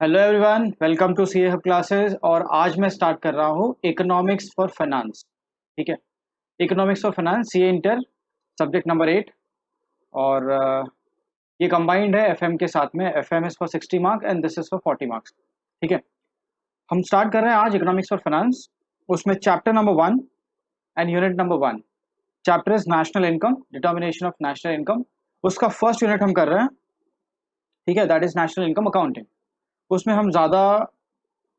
Hello everyone, welcome to CA hub classes. और आज मैं स्टार्ट कर रहा हूँ इकोनॉमिक्स फॉर फाइनेंस। ठीक है, economics for finance CA inter subject number 8। और ये कंबाइंड है एफएम के साथ में। FM is for 60 marks and this is for 40 marks. ठीक है, हम स्टार्ट कर रहे हैं आज इकोनॉमिक्स फॉर फाइनेंस। उसमें chapter number 1 and unit number 1। Chapter is national income, determination of national income. उसका फर्स्ट यूनिट हम कर रहे हैं। ठीक है, that is national income accounting. उसमें हम ज़्यादा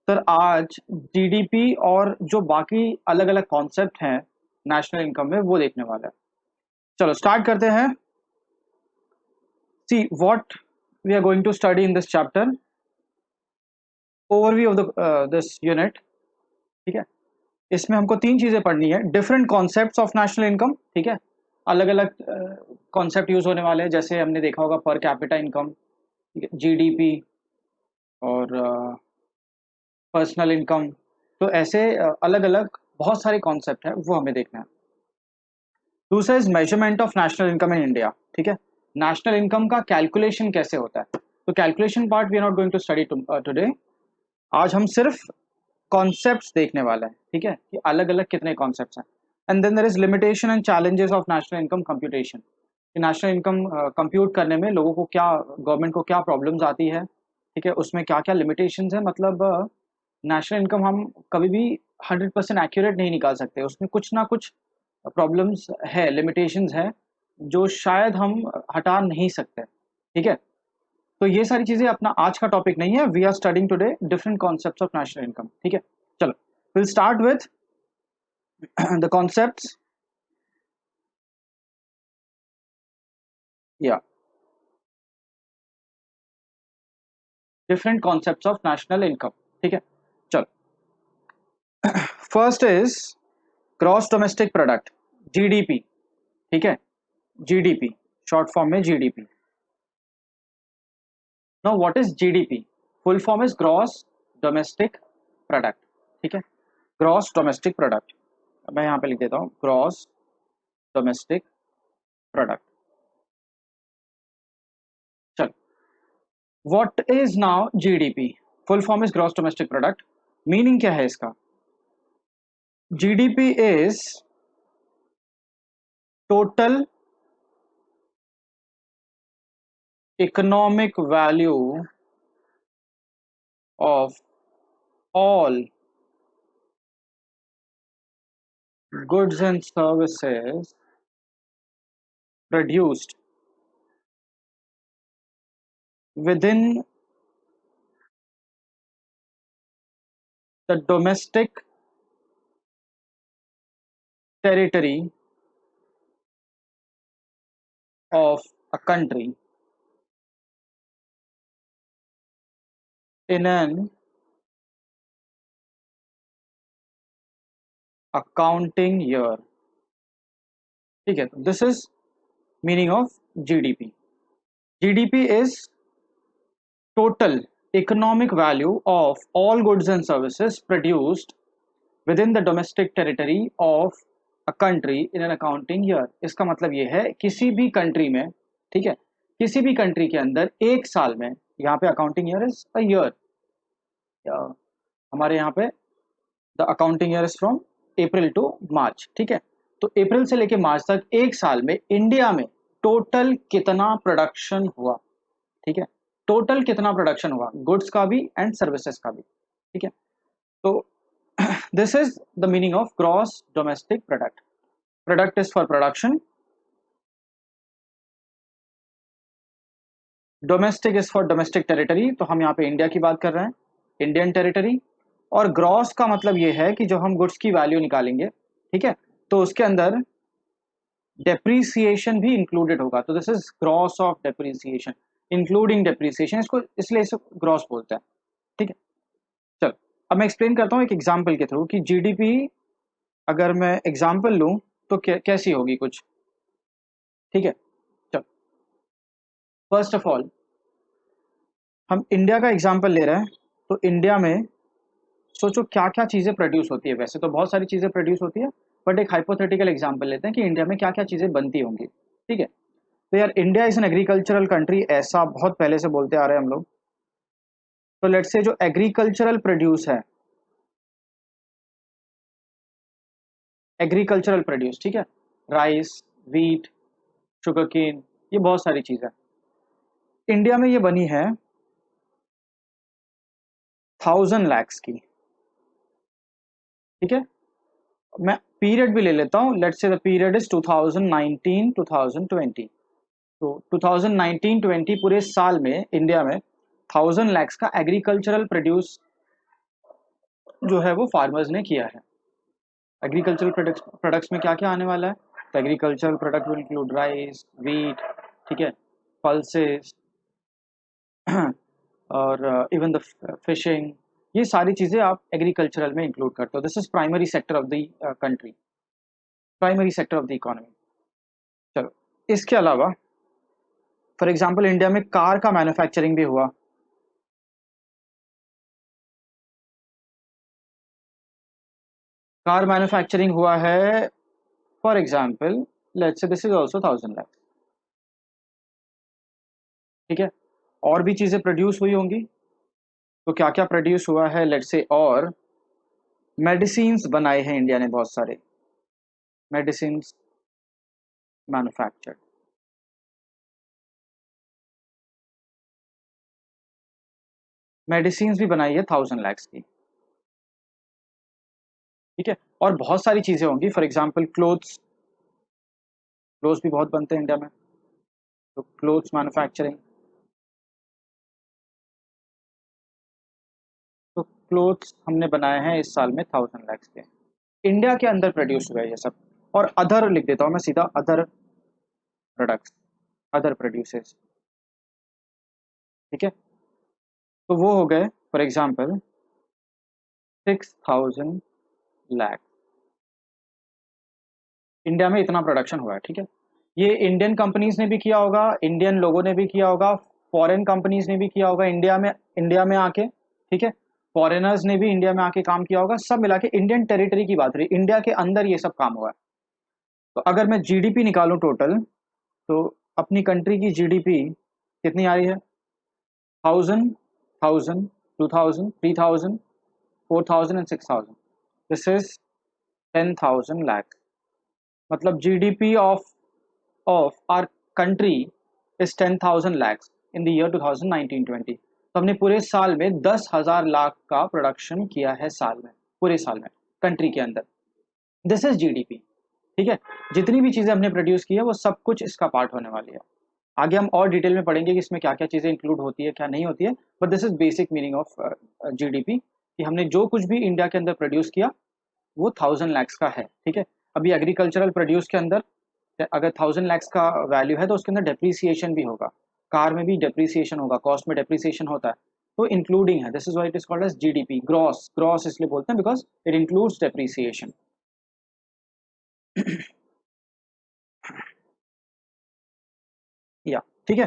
सर आज जीडीपी और जो बाकी अलग अलग कॉन्सेप्ट हैं नेशनल इनकम में वो देखने वाला है। चलो स्टार्ट करते हैं। See what we are going to study in this chapter. Overview of the this unit. ठीक है, इसमें हमको तीन चीजें पढ़नी है। Different concepts of national income. ठीक है, अलग अलग कॉन्सेप्ट यूज होने वाले हैं। जैसे हमने देखा होगा पर कैपिटा इनकम, जीडीपी और पर्सनल इनकम। तो ऐसे अलग अलग बहुत सारे कॉन्सेप्ट है, वो हमें देखना है। दूसरा is measurement of national income in India. ठीक है, नेशनल इनकम का कैलकुलेशन कैसे होता है। तो calculation part we are not going to study today. आज हम सिर्फ कॉन्सेप्ट्स देखने वाले हैं। ठीक है, कि अलग अलग कितने कॉन्सेप्ट्स हैं। And then there is limitation and challenges of national income computation. National income compute करने में लोगों को क्या, गवर्नमेंट को क्या प्रॉब्लम्स आती है। ठीक है, उसमें क्या क्या लिमिटेशंस है। मतलब नेशनल इनकम हम कभी भी 100% एक्यूरेट नहीं निकाल सकते। उसमें कुछ ना कुछ प्रॉब्लम्स है, लिमिटेशंस है, जो शायद हम हटा नहीं सकते। ठीक है, तो ये सारी चीजें अपना आज का टॉपिक नहीं है। We are studying today different concepts of national income. ठीक है, चलो will start with the concepts. या different concepts of national income. ठीक है, चलो first is gross domestic product, GDP. ठीक है, जीडीपी शॉर्ट फॉर्म में GDP. Now what is GDP? Full form is gross domestic product. ठीक है, ग्रॉस डोमेस्टिक प्रोडक्ट। मैं यहाँ पे लिख देता हूँ ग्रॉस डोमेस्टिक प्रोडक्ट। चल, what is now GDP? Full form is gross domestic product. Meaning क्या है इसका? GDP is total economic value of all goods and services produced within the domestic territory of a country in an accounting year. ठीक है, this is meaning of GDP. GDP is total economic value of all goods and services produced with in the domestic territory of a country in an accounting year. इसका मतलब ये है किसी भी country में, ठीक है, किसी भी कंट्री के अंदर एक साल में, यहाँ पे accounting year is a year. हमारे यहाँ पे the accounting year is from April to March. ठीक है, तो अप्रैल से लेके मार्च तक एक साल में इंडिया में टोटल कितना प्रोडक्शन हुआ। ठीक है, टोटल कितना प्रोडक्शन हुआ, गुड्स का भी एंड सर्विसेज का भी। ठीक है, तो this is the meaning of gross domestic product. Product is for production, domestic is for domestic territory. तो हम यहाँ पे इंडिया की बात कर रहे हैं, इंडियन टेरिटरी। और ग्रॉस का मतलब ये है कि जो हम गुड्स की वैल्यू निकालेंगे, ठीक है, तो उसके अंदर डेप्रीसिएशन भी इंक्लूडेड होगा। तो this is gross of depreciation, including depreciation, इसको इसलिए इसे ग्रॉस बोलते हैं। ठीक है, चलो अब मैं एक्सप्लेन करता हूँ एक एग्जाम्पल के थ्रू कि जीडीपी अगर मैं एग्जाम्पल लूँ तो कैसी होगी कुछ। ठीक है, चलो फर्स्ट ऑफ ऑल हम इंडिया का एग्जाम्पल ले रहे हैं। तो इंडिया में सोचो क्या क्या चीज़ें प्रोड्यूस होती है। वैसे तो बहुत सारी चीज़ें प्रोड्यूस होती है, बट एक हाइपोथेटिकल एग्जाम्पल लेते हैं कि इंडिया में क्या क्या चीज़ें बनती होंगी। ठीक है, तो यार India is an agricultural country, ऐसा बहुत पहले से बोलते आ रहे हैं हम लोग। तो लेट्स से जो एग्रीकल्चरल प्रोड्यूस है, एग्रीकल्चरल प्रोड्यूस, ठीक है, राइस, व्हीट, शुगर केन, ये बहुत सारी चीजें इंडिया में ये बनी है 1000 lakhs की, ठीक है। मैं पीरियड भी ले लेता हूँ, let's say the period is 2019 2020। तो 2019-20 पूरे साल में इंडिया में 1000 lakhs का एग्रीकल्चरल प्रोड्यूस जो है वो फार्मर्स ने किया है। एग्रीकल्चरल प्रोडक्ट्स में क्या क्या आने वाला है? तो agricultural product will include rice, wheat, ठीक है, पल्सेस और इवन द फिशिंग, ये सारी चीज़ें आप एग्रीकल्चरल में इंक्लूड करते हो। This is primary sector of the country, primary sector of the economy. चलो, इसके अलावा फॉर एग्जांपल इंडिया में कार का मैन्युफैक्चरिंग भी हुआ। कार मैन्युफैक्चरिंग हुआ है, for example let's say this is also 1000 lakh, ठीक है। और भी चीज़ें प्रोड्यूस हुई होंगी, तो क्या क्या प्रोड्यूस हुआ है लेट्स से, और मेडिसिन्स बनाए हैं इंडिया ने बहुत सारे, मेडिसिन्स मैन्युफैक्चर्ड, मेडिसिन्स भी बनाई है 1000 lakhs की, ठीक है। और बहुत सारी चीज़ें होंगी, फॉर एग्जांपल क्लोथ्स, क्लोथ्स भी बहुत बनते हैं इंडिया में, तो क्लोथ्स मैन्युफैक्चरिंग, तो क्लोथ्स हमने बनाए हैं इस साल में 1000 lakhs के, इंडिया के अंदर प्रोड्यूस हुआ है ये सब। और अदर लिख देता हूँ मैं सीधा, अदर प्रोडक्ट्स, अदर प्रोड्यूसेस, ठीक है। तो वो हो गए फॉर एग्जांपल 6000 लाख, इंडिया में इतना प्रोडक्शन हुआ है, ठीक है। ये इंडियन कंपनीज ने भी किया होगा, इंडियन लोगों ने भी किया होगा, फॉरेन कंपनीज ने भी किया होगा इंडिया में आके, ठीक है। फॉरेनर्स ने भी इंडिया में आके काम किया होगा, सब मिला के इंडियन टेरिटरी की बात रही, इंडिया के अंदर ये सब काम हुआ है। तो अगर मैं जीडीपी निकालूं टोटल, तो अपनी कंट्री की जीडीपी कितनी आ रही है? 1000, 2000, 3000, 4000 एंड 6000, दिस इज 10,000 लाख। मतलब GDP of our country is 10,000 lakhs in the year 2019-20। तो हमने पूरे साल में 10,000 लाख का प्रोडक्शन किया है साल में, पूरे साल में कंट्री के अंदर। दिस इज जीडीपी, ठीक है। जितनी भी चीजें हमने प्रोड्यूस की है वो सब कुछ इसका पार्ट होने वाली है। आगे हम और डिटेल में पढ़ेंगे कि इसमें क्या क्या चीजें इंक्लूड होती है, क्या नहीं होती है, but this is basic meaning of GDP, कि हमने जो कुछ भी इंडिया के अंदर प्रोड्यूस किया वो 1000 lakhs का है, ठीक है। अभी एग्रीकल्चरल प्रोड्यूस के अंदर अगर 1000 lakhs का वैल्यू है तो उसके अंदर डेप्रीसिएशन भी होगा, कार में भी डेप्रीसिएशन होगा, कॉस्ट में डेप्रीसिएशन होता है, तो इंक्लूडिंग है। This is why it is called as GDP, gross, gross इसलिए बोलते हैं बिकॉज इट इंक्लूड्स डेप्रीसिएशन। या, ठीक है।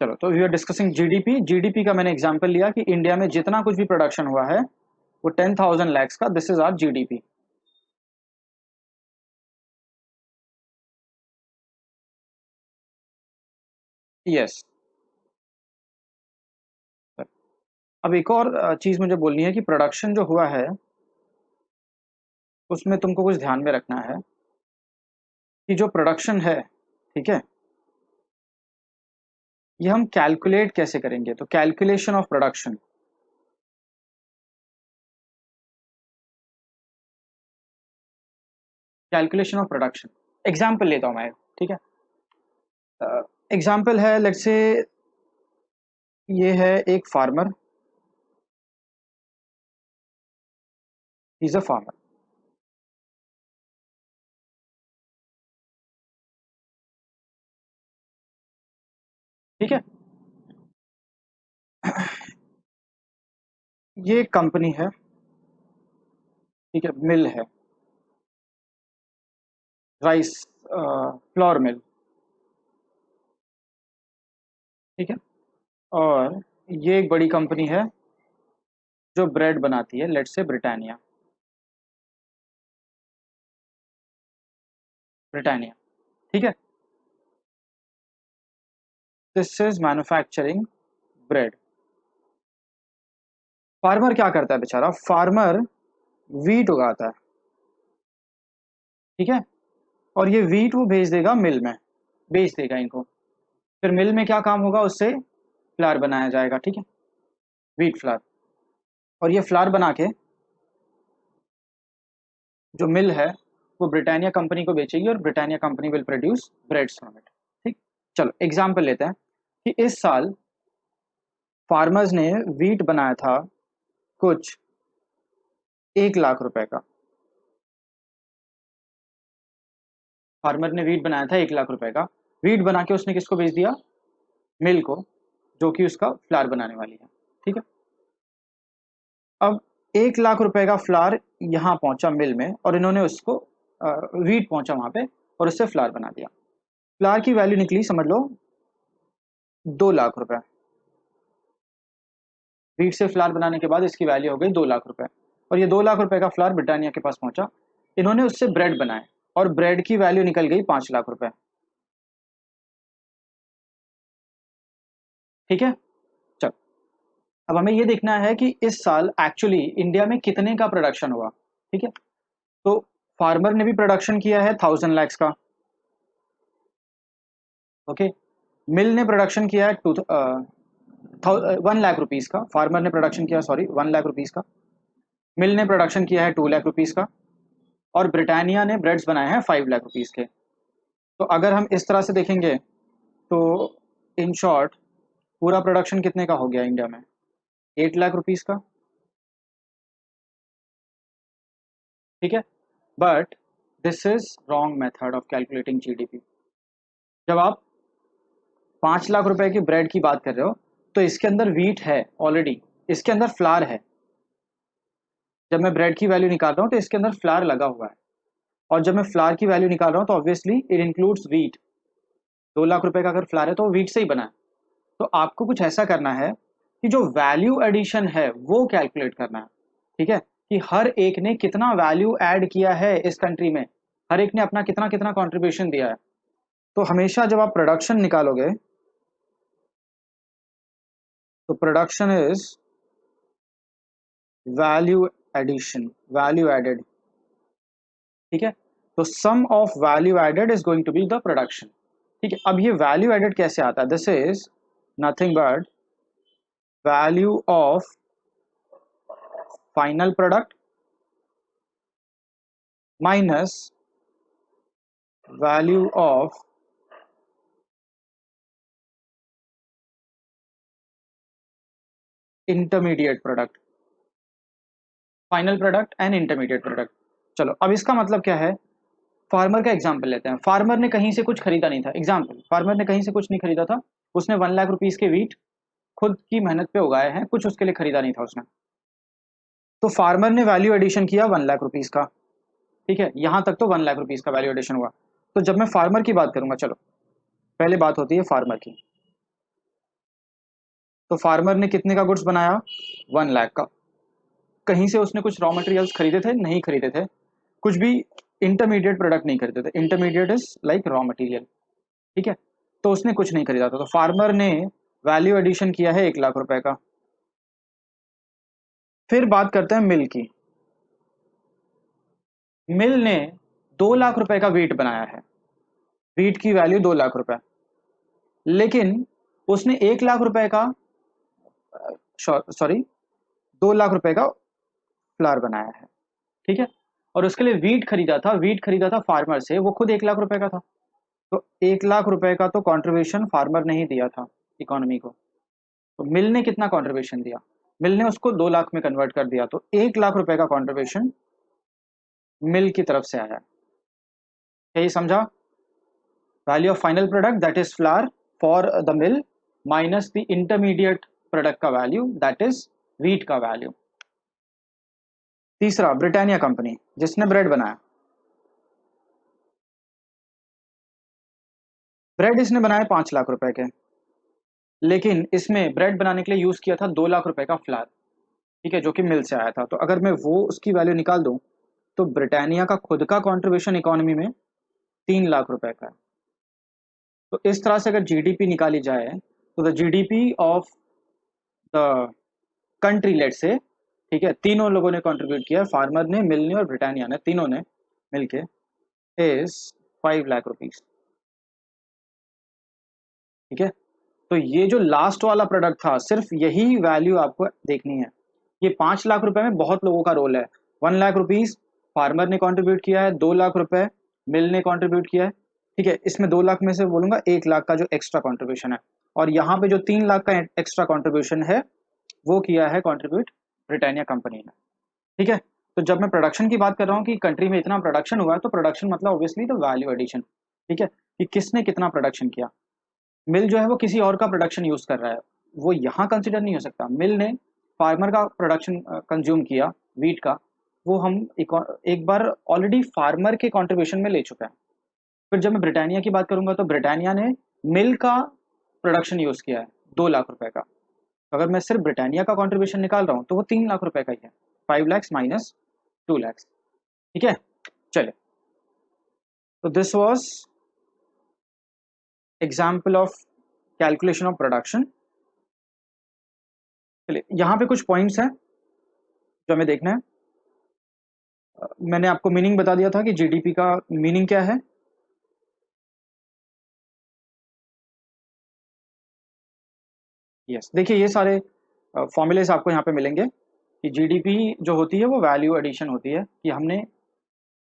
चलो, तो we are discussing GDP. GDP का मैंने एग्जांपल लिया कि इंडिया में जितना कुछ भी प्रोडक्शन हुआ है वो 10,000 lakhs का, this is our GDP. Yes. अब एक और चीज मुझे बोलनी है कि प्रोडक्शन जो हुआ है उसमें तुमको कुछ ध्यान में रखना है कि जो प्रोडक्शन है, ठीक है, ये हम कैलकुलेट कैसे करेंगे। तो calculation of production, calculation of production, example लेता हूँ मैं, ठीक है। एग्जाम्पल है लेट्स से, ये है एक फार्मर, इज अ फार्मर, ठीक है। ये कंपनी है, ठीक है, मिल है, राइस फ्लोर मिल, ठीक है। और ये एक बड़ी कंपनी है जो ब्रेड बनाती है, लेट्स से ब्रिटानिया, ब्रिटानिया, ठीक है। This is manufacturing bread, farmer क्या करता है बेचारा, फार्मर वीट उगाता है, ठीक है, और ये वीट वो भेज देगा मिल में, बेच देगा इनको। फिर मिल में क्या काम होगा, उससे फ्लार बनाया जाएगा, ठीक है, वीट फ्लार। और ये फ्लार बना के जो मिल है वो ब्रिटानिया कंपनी को बेचेगी और Britannia company will produce breads from it. ठीक, चलो एग्जाम्पल लेते हैं कि इस साल फार्मर्स ने वीट बनाया था कुछ 1 लाख रुपए का। फार्मर ने वीट बनाया था 1 लाख रुपए का, वीट बना के उसने किसको बेच दिया, मिल को, जो कि उसका फ्लार बनाने वाली है, ठीक है। अब 1 लाख रुपए का फ्लार यहाँ पहुंचा मिल में और इन्होंने उसको वीट पहुंचा वहां पे और उससे फ्लार बना दिया। फ्लार की वैल्यू निकली समझ लो 2 लाख रुपए। वीट से फ्लार बनाने के बाद इसकी वैल्यू हो गई 2 लाख रुपए। और ये 2 लाख रुपए का फ्लार ब्रिटानिया के पास पहुंचा, इन्होंने उससे ब्रेड बनाए और ब्रेड की वैल्यू निकल गई 5 लाख रुपए, ठीक है। चल, अब हमें ये देखना है कि इस साल एक्चुअली इंडिया में कितने का प्रोडक्शन हुआ, ठीक है। तो फार्मर ने भी प्रोडक्शन किया है 1000 lakhs का, ओके। मिल ने प्रोडक्शन किया है 1 लाख रुपीज का, फार्मर ने प्रोडक्शन किया, सॉरी, 1 लाख रुपीज का। मिल ने प्रोडक्शन किया है 2 लाख रुपीज का और ब्रिटानिया ने ब्रेड्स बनाए हैं 5 लाख रुपीज के। तो अगर हम इस तरह से देखेंगे तो इन शॉर्ट पूरा प्रोडक्शन कितने का हो गया इंडिया में, 8 लाख रुपीज का, ठीक है। But this is wrong method of calculating GDP. जब आप 5 लाख रुपए की ब्रेड की बात कर रहे हो तो इसके अंदर वीट है ऑलरेडी, इसके अंदर फ्लार है। जब मैं ब्रेड की वैल्यू निकाल रहा हूँ तो इसके अंदर फ्लार लगा हुआ है, और जब मैं फ्लार की वैल्यू निकाल रहा हूँ तो obviously it includes wheat. 2 lakh रुपए का अगर फ्लार है तो वो वीट से ही बना है। तो आपको कुछ ऐसा करना है कि जो वैल्यू एडिशन है वो कैलकुलेट करना है, ठीक है, कि हर एक ने कितना वैल्यू ऐड किया है इस कंट्री में, हर एक ने अपना कितना कितना कंट्रीब्यूशन दिया है। तो हमेशा जब आप प्रोडक्शन निकालोगे तो production is value addition, value added, ठीक है। तो sum of value added is going to be the production, ठीक है। अब ये वैल्यू एडेड कैसे आता है, this is nothing but value of final product minus value of intermediate product, final product and intermediate product. चलो अब इसका मतलब क्या है, फार्मर का एग्जाम्पल लेते हैं। फार्मर ने कहीं से कुछ खरीदा नहीं था, एग्जाम्पल, फार्मर ने कहीं से कुछ नहीं खरीदा था, उसने 1 लाख रुपीज के वीट खुद की मेहनत पे उगाए हैं, कुछ उसके लिए खरीदा नहीं था उसने। तो फार्मर ने वैल्यू एडिशन किया 1 लाख रुपीज का, ठीक है, यहां तक तो 1 लाख रुपीज का वैल्यू एडिशन हुआ। तो जब मैं फार्मर की बात करूंगा, चलो पहले बात होती है फार्मर की। तो फार्मर ने कितने का गुड्स बनाया, 1 लाख का। कहीं से उसने कुछ रॉ मटेरियल्स खरीदे थे, नहीं खरीदे थे, कुछ भी इंटरमीडिएट प्रोडक्ट नहीं खरीदे थे, intermediate is like raw material, ठीक है। तो उसने कुछ नहीं खरीदा था, तो फार्मर ने वैल्यू एडिशन किया है 1 लाख रुपए का। फिर बात करते हैं मिल की। मिल ने 2 लाख रुपए का वीट बनाया है, वीट की वैल्यू 2 लाख रुपए, लेकिन उसने 1 लाख रुपए का, सॉरी, 2 लाख रुपए का फ्लावर बनाया है, ठीक है। और उसके लिए वीट खरीदा था, वीट खरीदा था फार्मर से, वो खुद 1 लाख रुपए का था। तो 1 लाख रुपए का तो कंट्रीब्यूशन फार्मर ने ही दिया था इकोनॉमी को। तो मिल ने कितना कंट्रीब्यूशन दिया, मिल ने उसको 2 लाख में कन्वर्ट कर दिया, तो 1 लाख रुपए का कंट्रीब्यूशन मिल की तरफ से आया। यही समझा, value of final product that is flower for the mill minus the intermediate product का वैल्यू दैट इज वीट का वैल्यू। तीसरा, ब्रिटानिया कंपनी जिसने ब्रेड बनाया, ब्रेड इसने बनाए 5 लाख रुपए के, लेकिन इसमें ब्रेड बनाने के लिए यूज किया था 2 लाख रुपए का फ्लावर, ठीक है, जो कि मिल से आया था। तो अगर मैं वो उसकी वैल्यू निकाल दूं तो ब्रिटानिया का खुद का कंट्रीब्यूशन इकोनॉमी में 3 लाख रुपए का है। तो इस तरह से अगर जीडीपी निकाली जाए तो the GDP of the country, let say, ठीक है, तीनों लोगों ने कंट्रीब्यूट किया, फार्मर ने, मिल ने और ब्रिटानिया ने, तीनों ने मिलके इज 5 लाख रुपीज। ठीक है, तो ये जो लास्ट वाला प्रोडक्ट था, सिर्फ यही वैल्यू आपको देखनी है। ये 5 लाख रुपए में बहुत लोगों का रोल है। 1 लाख रुपीज फार्मर ने कंट्रीब्यूट किया है, 2 लाख रुपए मिल ने कंट्रीब्यूट किया है। ठीक है, इसमें 2 लाख में से बोलूंगा 1 लाख का जो एक्स्ट्रा कंट्रीब्यूशन है, और यहाँ पे जो 3 लाख का एक्स्ट्रा कंट्रीब्यूशन है वो किया है कंट्रीब्यूट ब्रिटानिया कंपनी ने। ठीक है, तो जब मैं प्रोडक्शन की बात कर रहा हूँ कि कंट्री में इतना प्रोडक्शन हुआ है, तो प्रोडक्शन मतलब ऑब्वियसली द वैल्यू एडिशन। ठीक है, कि किसने कितना प्रोडक्शन किया। मिल जो है वो किसी और का प्रोडक्शन यूज कर रहा है, वो यहाँ कंसिडर नहीं हो सकता। मिल ने फार्मर का प्रोडक्शन कंज्यूम किया वीट का, वो हम एक बार ऑलरेडी फार्मर के कंट्रीब्यूशन में ले चुका है। फिर जब मैं ब्रिटानिया की बात करूंगा, तो ब्रिटानिया ने मिल का प्रोडक्शन यूज किया है 2 लाख रुपए का। अगर मैं सिर्फ ब्रिटानिया का कंट्रीब्यूशन निकाल रहा हूँ तो वो 3 लाख रुपए का ही है, 5 lakhs माइनस 2 lakhs। ठीक है, चलिए, तो this was example of calculation of production. चलिए, यहाँ पे कुछ पॉइंट्स हैं जो हमें देखना है। मैंने आपको मीनिंग बता दिया था कि जीडीपी का मीनिंग क्या है। यस, देखिए ये सारे फॉर्मूलेस आपको यहाँ पे मिलेंगे कि जीडीपी जो होती है वो वैल्यू एडिशन होती है, कि हमने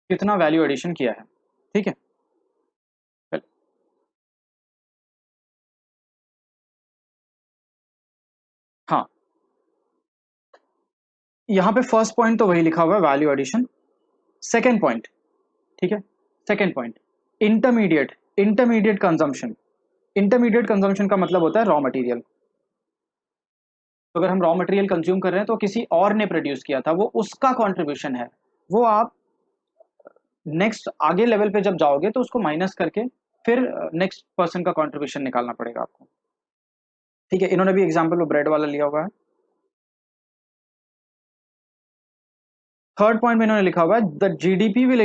कितना वैल्यू एडिशन किया है। ठीक है, हाँ, यहाँ पे फर्स्ट पॉइंट तो वही लिखा हुआ है, वैल्यू एडिशन। सेकेंड पॉइंट, ठीक है, second point, intermediate intermediate consumption. Intermediate consumption का मतलब होता है रॉ मटेरियल। तो अगर हम रॉ मटेरियल कंज्यूम कर रहे हैं तो किसी और ने प्रोड्यूस किया था, वो उसका कंट्रीब्यूशन है, वो आप नेक्स्ट आगे लेवल पे जब जाओगे तो उसको माइनस करके फिर नेक्स्ट पर्सन का कंट्रीब्यूशन निकालना पड़ेगा आपको। ठीक है, इन्होंने भी एग्जांपल वो ब्रेड वाला लिया हुआ है। थर्ड पॉइंट में इन्होंने लिखा हुआ है the GDP will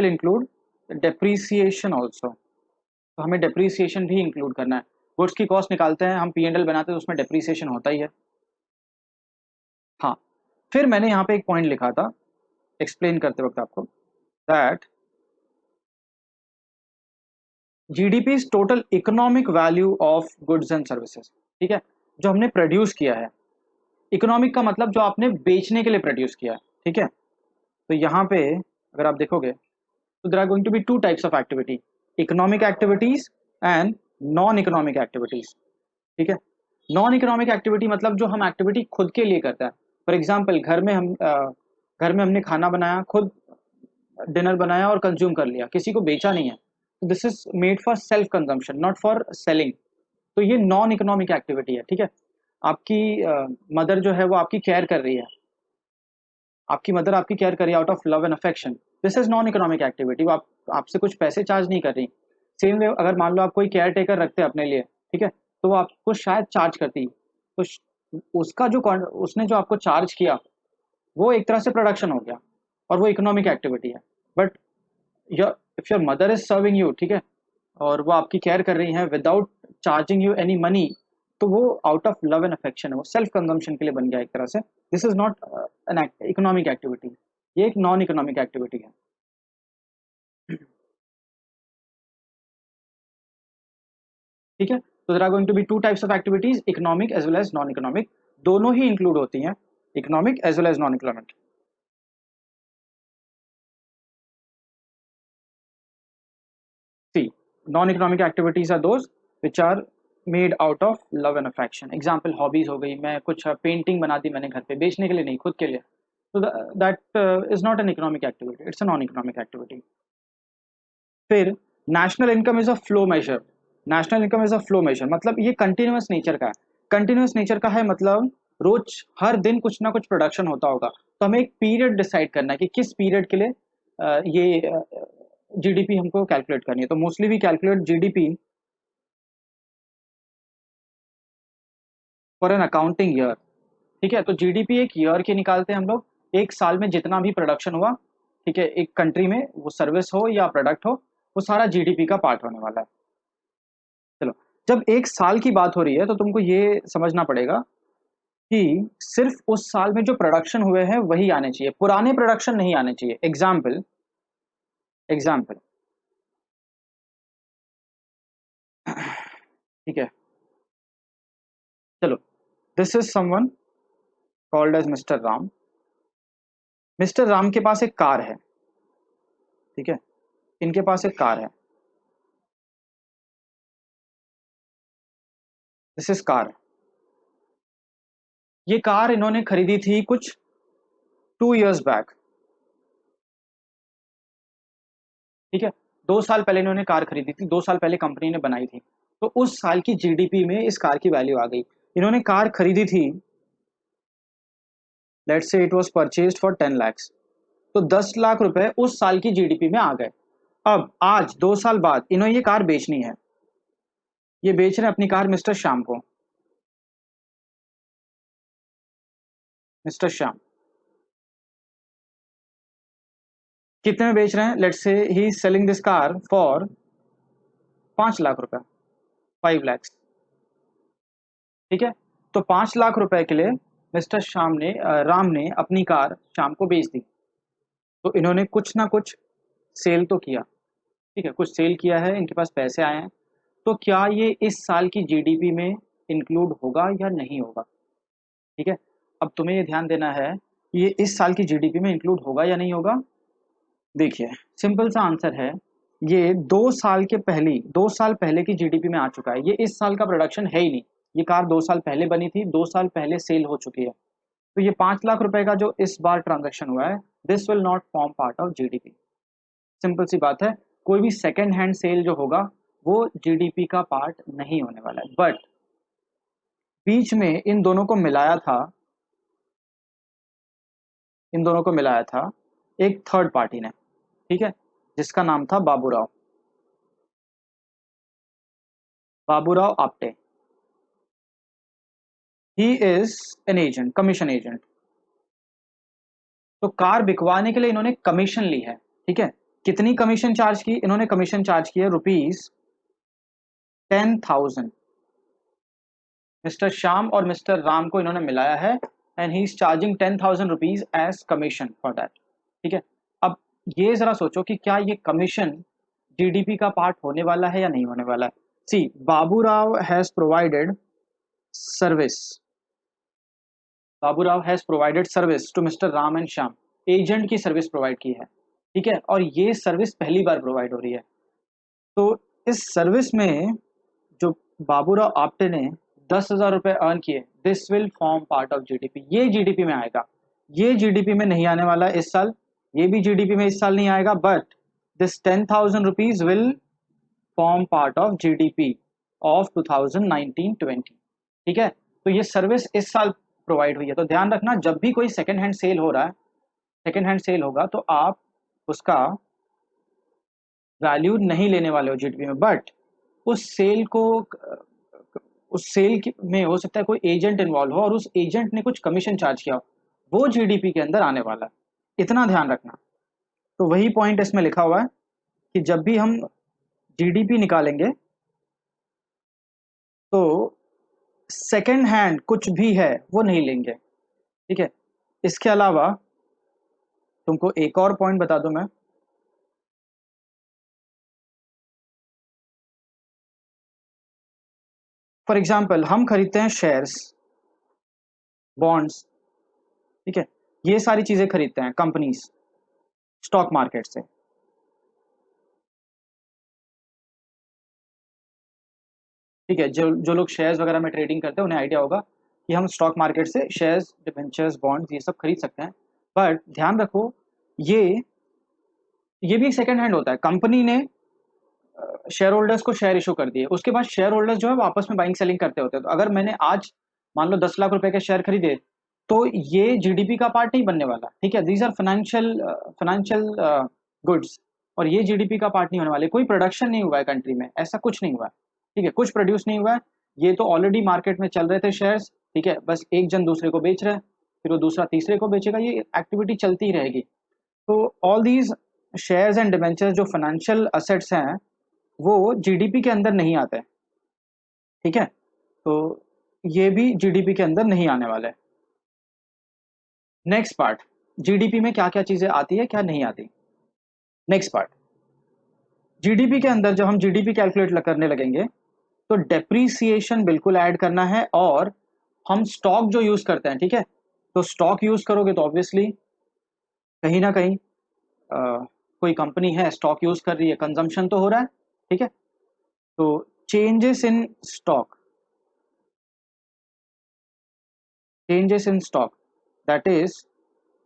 include depreciation also. तो हमें डेप्रीसिएशन भी इंक्लूड करना है। गुड्स की कॉस्ट निकालते हैं हम, P&L बनाते हैं तो उसमें डेप्रीसिएशन होता ही है। हाँ, फिर मैंने यहाँ पे एक पॉइंट लिखा था एक्सप्लेन करते वक्त आपको, that GDP is total economic value of goods and services. ठीक है, जो हमने प्रोड्यूस किया है, इकोनॉमिक का मतलब जो आपने बेचने के लिए प्रोड्यूस किया है। ठीक है, तो यहाँ पे अगर आप देखोगे तो there are going to be 2 types of activity, economic activities and non economic activities. ठीक है, नॉन इकोनॉमिक एक्टिविटी मतलब जो हम एक्टिविटी खुद के लिए करते हैं। फॉर एग्जाम्पल, घर में हमने खाना बनाया, खुद डिनर बनाया और कंज्यूम कर लिया, किसी को बेचा नहीं है, तो this is made for self consumption, not for selling. तो ये नॉन इकोनॉमिक एक्टिविटी है। ठीक है, आपकी मदर जो है वो आपकी केयर कर रही है, आपकी मदर आपकी केयर कर रही है out of love and affection, this is non economic activity. वो आपसे कुछ पैसे चार्ज नहीं कर रही। सेम वे अगर मान लो आप कोई केयर टेकर रखते हैं अपने लिए, ठीक है, तो वो आपको शायद चार्ज करती, तो उसका जो उसने जो आपको चार्ज किया वो एक तरह से प्रोडक्शन हो गया और वो इकोनॉमिक एक्टिविटी है। But your if your mother is serving you, ठीक है, और वो आपकी केयर कर रही हैं without charging you any money, तो वो out of love and affection है, वो सेल्फ कंजम्पशन के लिए बन गया एक तरह से। This is not an economic activity, ये एक नॉन इकोनॉमिक एक्टिविटी है। ठीक है, तो there are going to be 2 types of activities, economic as well as non economic, दोनों ही इंक्लूड होती हैं, economic as well as non economic. See, non economic activities are those which are made out of love and affection. Example, hobbies हो गई, मैं कुछ painting बना दी मैंने घर पे, बेचने के लिए नहीं, खुद के लिए, so that is not an economic activity, it's a non economic activity। फिर national income is a flow measure. National income is a flow measure मतलब ये कंटिन्यूअस नेचर का है। कंटिन्यूअस नेचर का है मतलब रोज हर दिन कुछ ना कुछ प्रोडक्शन होता होगा, तो हमें एक पीरियड डिसाइड करना है कि किस पीरियड के लिए ये जीडीपी हमको कैलकुलेट करनी है। तो mostly we calculate GDP for an accounting year. ठीक है, तो जीडीपी एक ईयर की निकालते हैं हम लोग, एक साल में जितना भी प्रोडक्शन हुआ, ठीक है, एक कंट्री में, वो सर्विस हो या प्रोडक्ट हो, वो सारा जीडीपी का पार्ट होने वाला है। चलो, जब एक साल की बात हो रही है तो तुमको ये समझना पड़ेगा कि सिर्फ उस साल में जो प्रोडक्शन हुए हैं वही आने चाहिए, पुराने प्रोडक्शन नहीं आने चाहिए। एग्जाम्पल ठीक है, चलो, this is someone called as mister Ram. Mister Ram के पास एक कार है, ठीक है, इनके पास एक कार है, दिस इज कार। ये कार इन्होंने खरीदी थी कुछ 2 years बैक, ठीक है, 2 साल पहले इन्होंने कार खरीदी थी, 2 साल पहले कंपनी ने बनाई थी, तो उस साल की जीडीपी में इस कार की वैल्यू आ गई। इन्होंने कार खरीदी थी, let's say it was purchased for 10 lakhs, तो 10 लाख रुपए उस साल की जीडीपी में आ गए। अब आज 2 साल बाद इन्हें ये कार बेचनी है, ये बेच रहे हैं अपनी कार मिस्टर श्याम को, मिस्टर श्याम कितने में बेच रहे हैं? Let's say he is selling this car for 5 lakh रुपए, 5 lakhs, ठीक है। तो 5 लाख रुपए के लिए मिस्टर श्याम ने राम ने अपनी कार श्याम को बेच दी। तो इन्होंने कुछ ना कुछ सेल तो किया, ठीक है, कुछ सेल किया है, इनके पास पैसे आए हैं, तो क्या ये इस साल की जीडीपी में इंक्लूड होगा या नहीं होगा? ठीक है, अब तुम्हें ये ध्यान देना है ये इस साल की जीडीपी में इंक्लूड होगा या नहीं होगा। देखिए, सिंपल सा आंसर है, ये 2 साल पहले की जीडीपी में आ चुका है, ये इस साल का प्रोडक्शन है ही नहीं। ये कार 2 साल पहले बनी थी, 2 साल पहले सेल हो चुकी है, तो ये 5 लाख रुपए का जो इस बार ट्रांजेक्शन हुआ है, this will not form part of GDP. Simple सी बात है, कोई भी सेकेंड हैंड सेल जो होगा वो जीडीपी का पार्ट नहीं होने वाला है। बट बीच में इन दोनों को मिलाया था एक थर्ड पार्टी ने, ठीक है, जिसका नाम था Baburao Apte. He is an agent, commission agent. तो कार बिकवाने के लिए इन्होंने कमीशन ली है, ठीक है। कितनी कमीशन चार्ज की? इन्होंने कमीशन चार्ज की है ₹10,000। मिस्टर श्याम और मिस्टर राम को इन्होंने मिलाया है, and he is charging ₹10,000 as commission for that, ठीक है। अब ये जरा सोचो कि क्या ये कमीशन जीडीपी का पार्ट होने वाला है या नहीं होने वाला है। See, Baburao has provided service, Baburao has provided service to mister Ram and Shyam, agent की सर्विस प्रोवाइड की है, ठीक है, और ये सर्विस पहली बार प्रोवाइड हो रही है। तो इस सर्विस में जो बाबूराव आप्टे ने 10,000 रुपए अर्न किए, this will form part of GDP, ये जीडीपी में आएगा। ये जीडीपी में नहीं आने वाला इस साल, ये भी जीडीपी में इस साल नहीं आएगा, but this 10,000 rupees will form part of GDP of 2019-20, ठीक है। तो ये सर्विस इस साल प्रोवाइड हुई है, तो ध्यान रखना जब भी कोई सेकेंड हैंड सेल हो रहा है, सेकेंड हैंड सेल होगा तो आप उसका वैल्यू नहीं लेने वाले हो जीडीपी में, बट उस सेल को उस सेल में हो सकता है कोई एजेंट इन्वॉल्व हो और उस एजेंट ने कुछ कमीशन चार्ज किया हो, वो जीडीपी के अंदर आने वाला है, इतना ध्यान रखना। तो वही पॉइंट इसमें लिखा हुआ है कि जब भी हम जीडीपी निकालेंगे तो सेकेंड हैंड कुछ भी है वो नहीं लेंगे, ठीक है। इसके अलावा तुमको एक और पॉइंट बता दूं मैं, फॉर एग्जाम्पल हम खरीदते हैं शेयर्स, बॉन्ड्स, ठीक है, ये सारी चीजें खरीदते हैं कंपनीज स्टॉक मार्केट से, ठीक है। जो जो लोग शेयर्स वगैरह में ट्रेडिंग करते हैं उन्हें आइडिया होगा कि हम स्टॉक मार्केट से शेयर्स, डिबेंचर्स, बॉन्ड्स ये सब खरीद सकते हैं। बट ध्यान रखो, ये ये भी एक सेकंड हैंड होता है। कंपनी ने शेयर होल्डर्स को शेयर इशू कर दिए, उसके बाद शेयर होल्डर्स जो है वो आपस में बाइंग सेलिंग करते होते हैं। तो अगर मैंने आज मान लो 10 लाख रुपए के शेयर खरीदे, तो ये जीडीपी का पार्ट नहीं बनने वाला, ठीक है। दीज आर फाइनेंशियल गुड्स, और ये जीडीपी का पार्ट नहीं होने वाले। कोई प्रोडक्शन नहीं हुआ है कंट्री में, ऐसा कुछ नहीं हुआ है, ठीक है, कुछ प्रोड्यूस नहीं हुआ है। ये तो ऑलरेडी मार्केट में चल रहे थे शेयर्स, ठीक है, बस एक जन दूसरे को बेच रहे हैं, फिर वो दूसरा तीसरे को बेचेगा, ये एक्टिविटी चलती ही रहेगी। तो all these shares and debentures जो फाइनेंशियल असेट्स हैं वो जीडीपी के अंदर नहीं आते, ठीक है। तो ये भी जीडीपी के अंदर नहीं आने वाले, नेक्स्ट पार्ट, जीडीपी में क्या क्या चीजें आती है क्या नहीं आती। नेक्स्ट पार्ट, जीडीपी के अंदर जब हम जीडीपी कैलकुलेट करने लगेंगे तो डेप्रीसिएशन बिल्कुल ऐड करना है, और हम स्टॉक जो यूज करते हैं, ठीक है, तो स्टॉक यूज करोगे तो ऑब्वियसली कहीं ना कहीं कोई कंपनी है स्टॉक यूज कर रही है, कंजम्पशन तो हो रहा है, ठीक है। तो changes in stock, changes in stock that is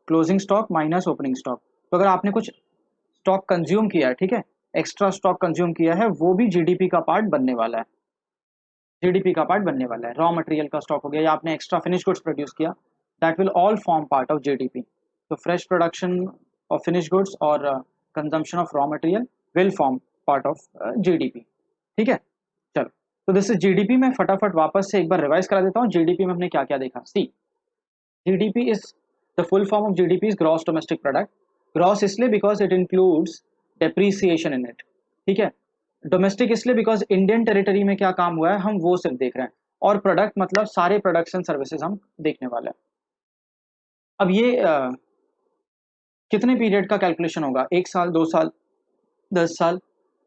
closing stock minus opening stock. तो अगर आपने कुछ स्टॉक कंज्यूम किया है, ठीक है, एक्स्ट्रा स्टॉक कंज्यूम किया है, वो भी जीडीपी का पार्ट बनने वाला है, जीडीपी का पार्ट बनने वाला है। रॉ मटेरियल का स्टॉक हो गया या आपने एक्स्ट्रा फिनिश गुड्स प्रोड्यूस किया, that will all form part of GDP. तो fresh production of finish goods और consumption of raw material will form part of GDP, ठीक है। चलो, तो दिस इज जीडीपी। में फटाफट वापस से एक बार रिवाइज करा देता हूँ, जीडीपी में हमने क्या क्या देखा। सी, GDP is the full form of GDP is gross domestic product. Gross इसलिए because it includes depreciation in it, ठीक है। डोमेस्टिक इसलिए बिकॉज इंडियन टेरिटरी में क्या काम हुआ है हम वो सिर्फ देख रहे हैं, और प्रोडक्ट मतलब सारे प्रोडक्ट्स एंड सर्विसेज हम देखने वाले हैं। अब ये कितने पीरियड का कैलकुलेशन होगा, 1 साल, 2 साल, 10 साल,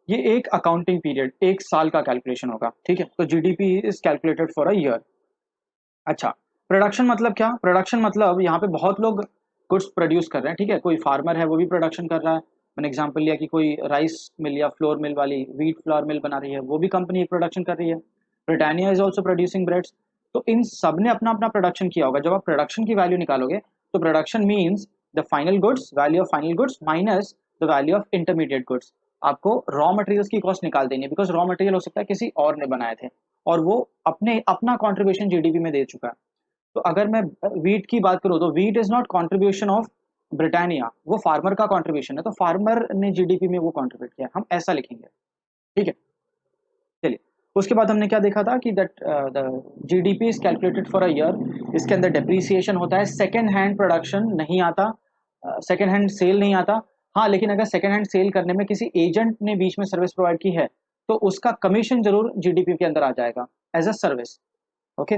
ये एक अकाउंटिंग पीरियड 1 साल का कैलकुलेशन होगा, ठीक है। तो GDP is calculated for a year. अच्छा, प्रोडक्शन मतलब क्या, प्रोडक्शन मतलब यहाँ पे बहुत लोग गुड्स प्रोड्यूस कर रहे हैं, ठीक है, कोई फार्मर है वो भी प्रोडक्शन कर रहा है। मैंने एग्जांपल लिया कि कोई राइस मिल या फ्लोर मिल वाली व्हीट फ्लोर मिल बना रही है, वो भी कंपनी प्रोडक्शन कर रही है। Britannia is also producing breads. तो इन सब ने अपना अपना प्रोडक्शन किया होगा। जब आप प्रोडक्शन की वैल्यू निकालोगे तो production means the final goods, value of final goods minus the value of intermediate goods. आपको रॉ मटेरियल्स की कॉस्ट निकाल देनी है, बिकॉज रॉ मटेरियल हो सकता है किसी और ने बनाए थे और वो अपने अपना कॉन्ट्रीब्यूशन जीडीपी में दे चुका है। तो अगर मैं वीट की बात करूँ तो wheat is not contribution of Britannia, वो फार्मर का कॉन्ट्रीब्यूशन है, तो फार्मर ने जीडीपी में वो कॉन्ट्रीब्यूट किया, हम ऐसा लिखेंगे, ठीक है। चलिए, उसके बाद हमने क्या देखा था कि that the GDP is calculated for a year. इसके अंदर डेप्रीसिएशन होता है, सेकेंड हैंड प्रोडक्शन नहीं आता, सेकेंड हैंड सेल नहीं आता। हाँ, लेकिन अगर सेकेंड हैंड सेल करने में किसी एजेंट ने बीच में सर्विस प्रोवाइड की है तो उसका कमीशन जरूर जीडीपी के अंदर आ जाएगा as a service, okay.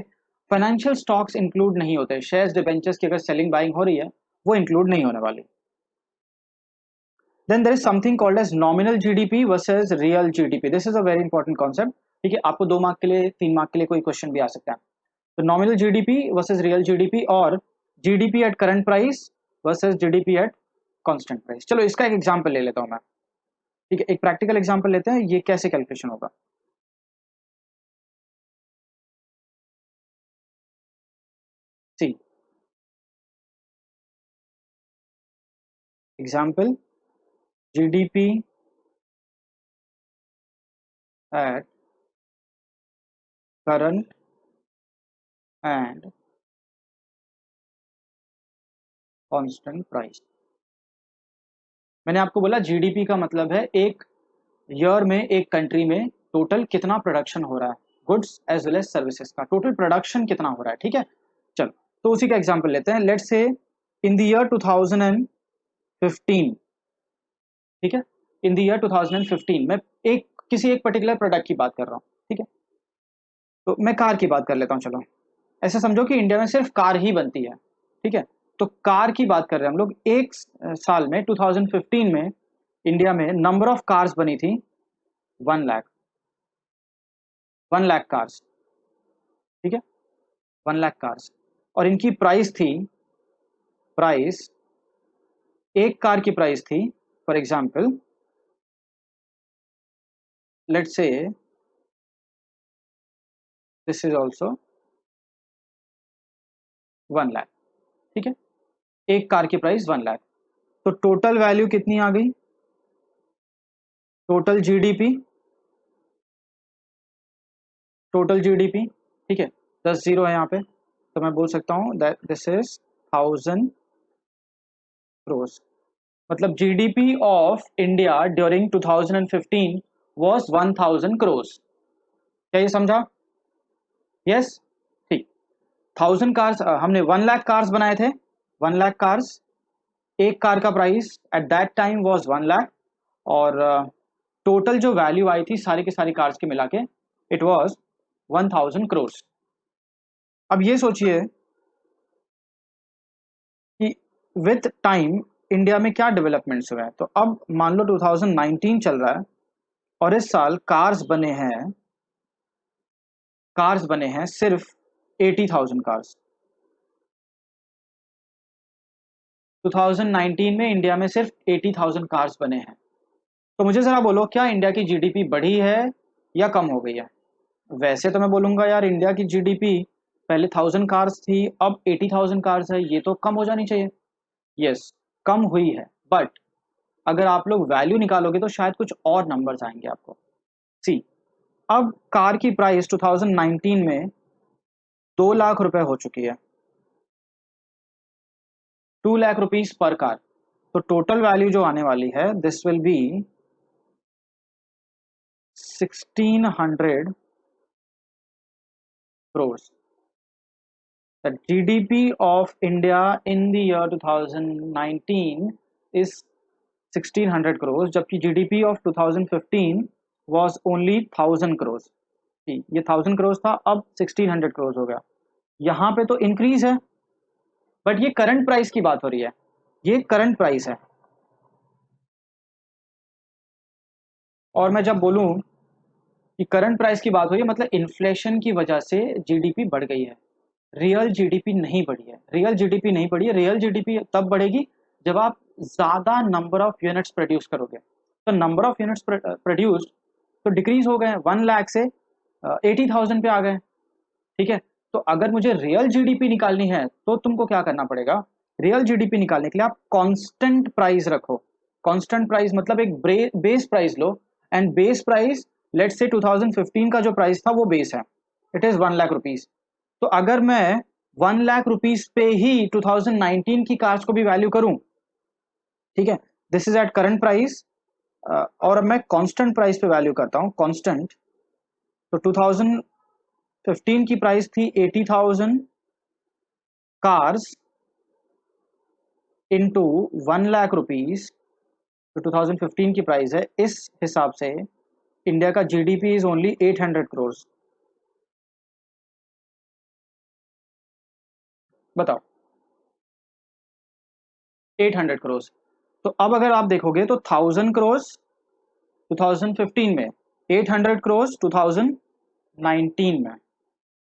Financial stocks include नहीं होते, शेयर्स डिबेंचर्स की अगर सेलिंग बाइंग हो रही है वो इंक्लूड नहीं होने वाली। Then there is something called as nominal GDP versus real GDP. This is a very important concept, ठीक है। आपको 2 मार्क के लिए 3 मार्क के लिए कोई क्वेश्चन भी आ सकता है। तो nominal GDP versus real GDP, और GDP at current price versus GDP at constant price. चलो इसका एक एग्जांपल ले लेता हूं मैं, ठीक है, एक प्रैक्टिकल एग्जांपल लेते हैं, ये कैसे कैलकुलेशन होगा। See example, GDP at current and constant price. मैंने आपको बोला जीडीपी का मतलब है एक ईयर में एक कंट्री में टोटल कितना प्रोडक्शन हो रहा है, goods as well as services का टोटल प्रोडक्शन कितना हो रहा है, ठीक है। चलो, तो उसी का एग्जांपल लेते हैं। Let's say in the year 2015, ठीक है, इन द ईयर 2015 मैं एक किसी एक पर्टिकुलर प्रोडक्ट की बात कर रहा हूँ, ठीक है। तो मैं कार की बात कर लेता हूँ, चलो ऐसा समझो कि इंडिया में सिर्फ कार ही बनती है, ठीक है। तो कार की बात कर रहे हैं हम लोग। एक साल में 2015 में इंडिया में नंबर ऑफ कार्स बनी थी 1 लाख, 1 लाख कार्स, ठीक है, 1 लाख कार्स। और इनकी प्राइस थी, प्राइस, एक कार की प्राइस थी, for example let's say this is also 1 lakh, ठीक है। एक कार की प्राइस 1 लाख। तो टोटल वैल्यू कितनी आ गई, टोटल जीडीपी, टोटल जीडीपी, ठीक है, 10 जीरो है यहाँ पे, तो मैं बोल सकता हूँ दैट दिस इज 1000 crores। मतलब GDP of India during 2015 was 1000 crores। क्या ये समझा? यस, ठीक। 1000 कार्स, हमने 1 लाख कार्स बनाए थे, 1 लाख कार्स, एक कार का price at that time was 1 lakh, और टोटल जो वैल्यू आई थी सारी की सारी कार्स के मिला के इट वाज 1000 crores। अब ये सोचिए कि विथ टाइम इंडिया में क्या डेवलपमेंट्स हुए हैं। तो अब मान लो 2019 चल रहा है और इस साल कार्स बने हैं सिर्फ 80,000 कार्स। 2019 में इंडिया में सिर्फ 80,000 कार्स बने हैं। तो मुझे जरा बोलो, क्या इंडिया की जीडीपी बढ़ी है या कम हो गई है? वैसे तो मैं बोलूंगा यार, इंडिया की जीडीपी पहले 1000 कार्स थी, अब 80,000 कार्स है, ये तो कम हो जानी चाहिए। यस, कम हुई है, बट अगर आप लोग वैल्यू निकालोगे तो शायद कुछ और नंबर्स आएंगे आपको। सी, अब कार की प्राइस 2019 में 2 लाख रुपए हो चुकी है, 2 लाख रुपीस पर कार। तो टोटल वैल्यू जो आने वाली है, this will be 1600 crores. The GDP of India in the year 2019 is 1600 crores, जबकि GDP of 2015 was only 1000 crores। ये 1000 crores था, अब 1600 crores हो गया। यहाँ पे तो इंक्रीज है, बट ये करंट प्राइस की बात हो रही है, ये करंट प्राइस है। और मैं जब बोलूं कि करंट प्राइस की बात हो रही है, मतलब इन्फ्लेशन की वजह से जीडीपी बढ़ गई है, रियल जीडीपी नहीं बढ़ी है। रियल जीडीपी नहीं बढ़ी है, रियल जीडीपी तब बढ़ेगी जब आप ज्यादा नंबर ऑफ यूनिट्स प्रोड्यूस करोगे। तो नंबर ऑफ यूनिट्स प्रोड्यूस्ड तो डिक्रीज हो गए, 1 लाख से 80,000 पे आ गए। ठीक है, तो अगर मुझे रियल जीडीपी निकालनी है तो तुमको क्या करना पड़ेगा? रियल जीडीपी निकालने के लिए आप कांस्टेंट प्राइस रखो। कांस्टेंट प्राइस मतलब एक base price low, and base price let's say 2015 का जो प्राइस था वो बेस है, इट इज 1 लाख रुपीज। तो अगर मैं 1 लाख रुपीज पे ही 2019 की कार्स को भी वैल्यू करूं, ठीक है, this is eight current price, और अब मैं कांस्टेंट प्राइस पे वैल्यू करता हूं, कांस्टेंट। तो 2015 की प्राइस थी 80,000 कार्स इनटू 1 लाख रुपीज, तो 2015 की प्राइस है, इस हिसाब से इंडिया का जीडीपी इज ओनली 800 करोड़। बताओ, 800 करोड़। तो अब अगर आप देखोगे तो 1000 करोड़ 2015 में, 800 करोड़ 2019 में,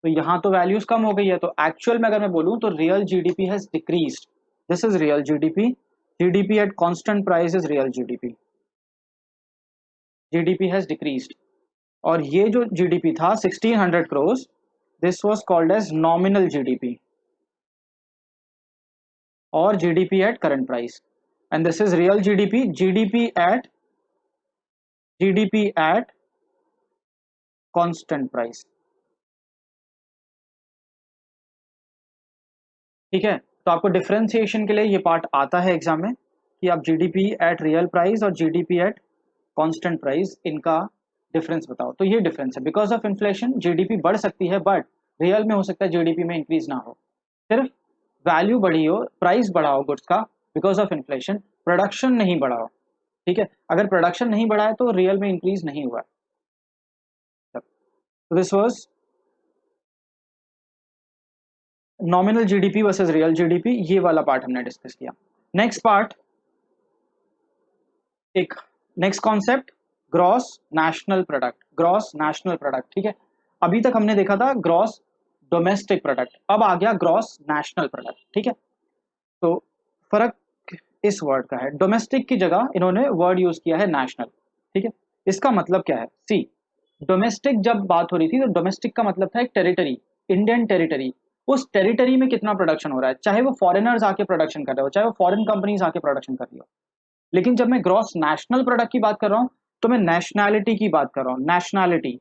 तो यहाँ तो वैल्यूज कम हो गई है। तो एक्चुअल में अगर मैं बोलूँ तो real GDP has decreased, this is real GDP. GDP at constant price is real GDP, GDP has decreased. और ये जो जीडीपी था 1600 crore, this was called as nominal GDP और GDP at current price, and this is real GDP, GDP at constant price. ठीक है, तो आपको differentiation के लिए ये पार्ट आता है एग्जाम में कि आप जीडीपी एट रियल प्राइस और जीडीपी एट कांस्टेंट प्राइस, इनका डिफरेंस बताओ। तो ये डिफरेंस है, बिकॉज ऑफ इन्फ्लेशन जीडीपी बढ़ सकती है, बट रियल में हो सकता है जीडीपी में इंक्रीज ना हो, सिर्फ वैल्यू बढ़ी हो, प्राइस बढ़ा हो गुड्स का बिकॉज ऑफ इन्फ्लेशन, प्रोडक्शन नहीं बढ़ा हो। ठीक है, अगर प्रोडक्शन नहीं बढ़ा है तो रियल में इंक्रीज नहीं हुआ। तो this was nominal GDP versus real GDP, ये वाला पार्ट हमने डिस्कस किया। नेक्स्ट पार्ट, एक next concept, gross national product. Gross national product, ठीक है, अभी तक हमने देखा था ग्रॉस डोमेस्टिक प्रोडक्ट, अब आ गया ग्रॉस नेशनल प्रोडक्ट। ठीक है, तो फर्क इस वर्ड का है, डोमेस्टिक की जगह इन्होंने वर्ड यूज किया है नेशनल। ठीक है, इसका मतलब क्या है? सी, डोमेस्टिक जब बात हो रही थी तो डोमेस्टिक का मतलब था एक टेरिटरी, इंडियन टेरिटरी, उस टेरिटरी में कितना प्रोडक्शन हो रहा है, चाहे वो फॉरेनर्स आके प्रोडक्शन कर रहे हो, चाहे वो फॉरेन कंपनीज आके प्रोडक्शन कर रही हो। लेकिन जब मैं ग्रॉस नेशनल प्रोडक्ट की बात कर रहा हूं तो मैं नेशनैलिटी की बात कर रहा हूं, नेशनैलिटी,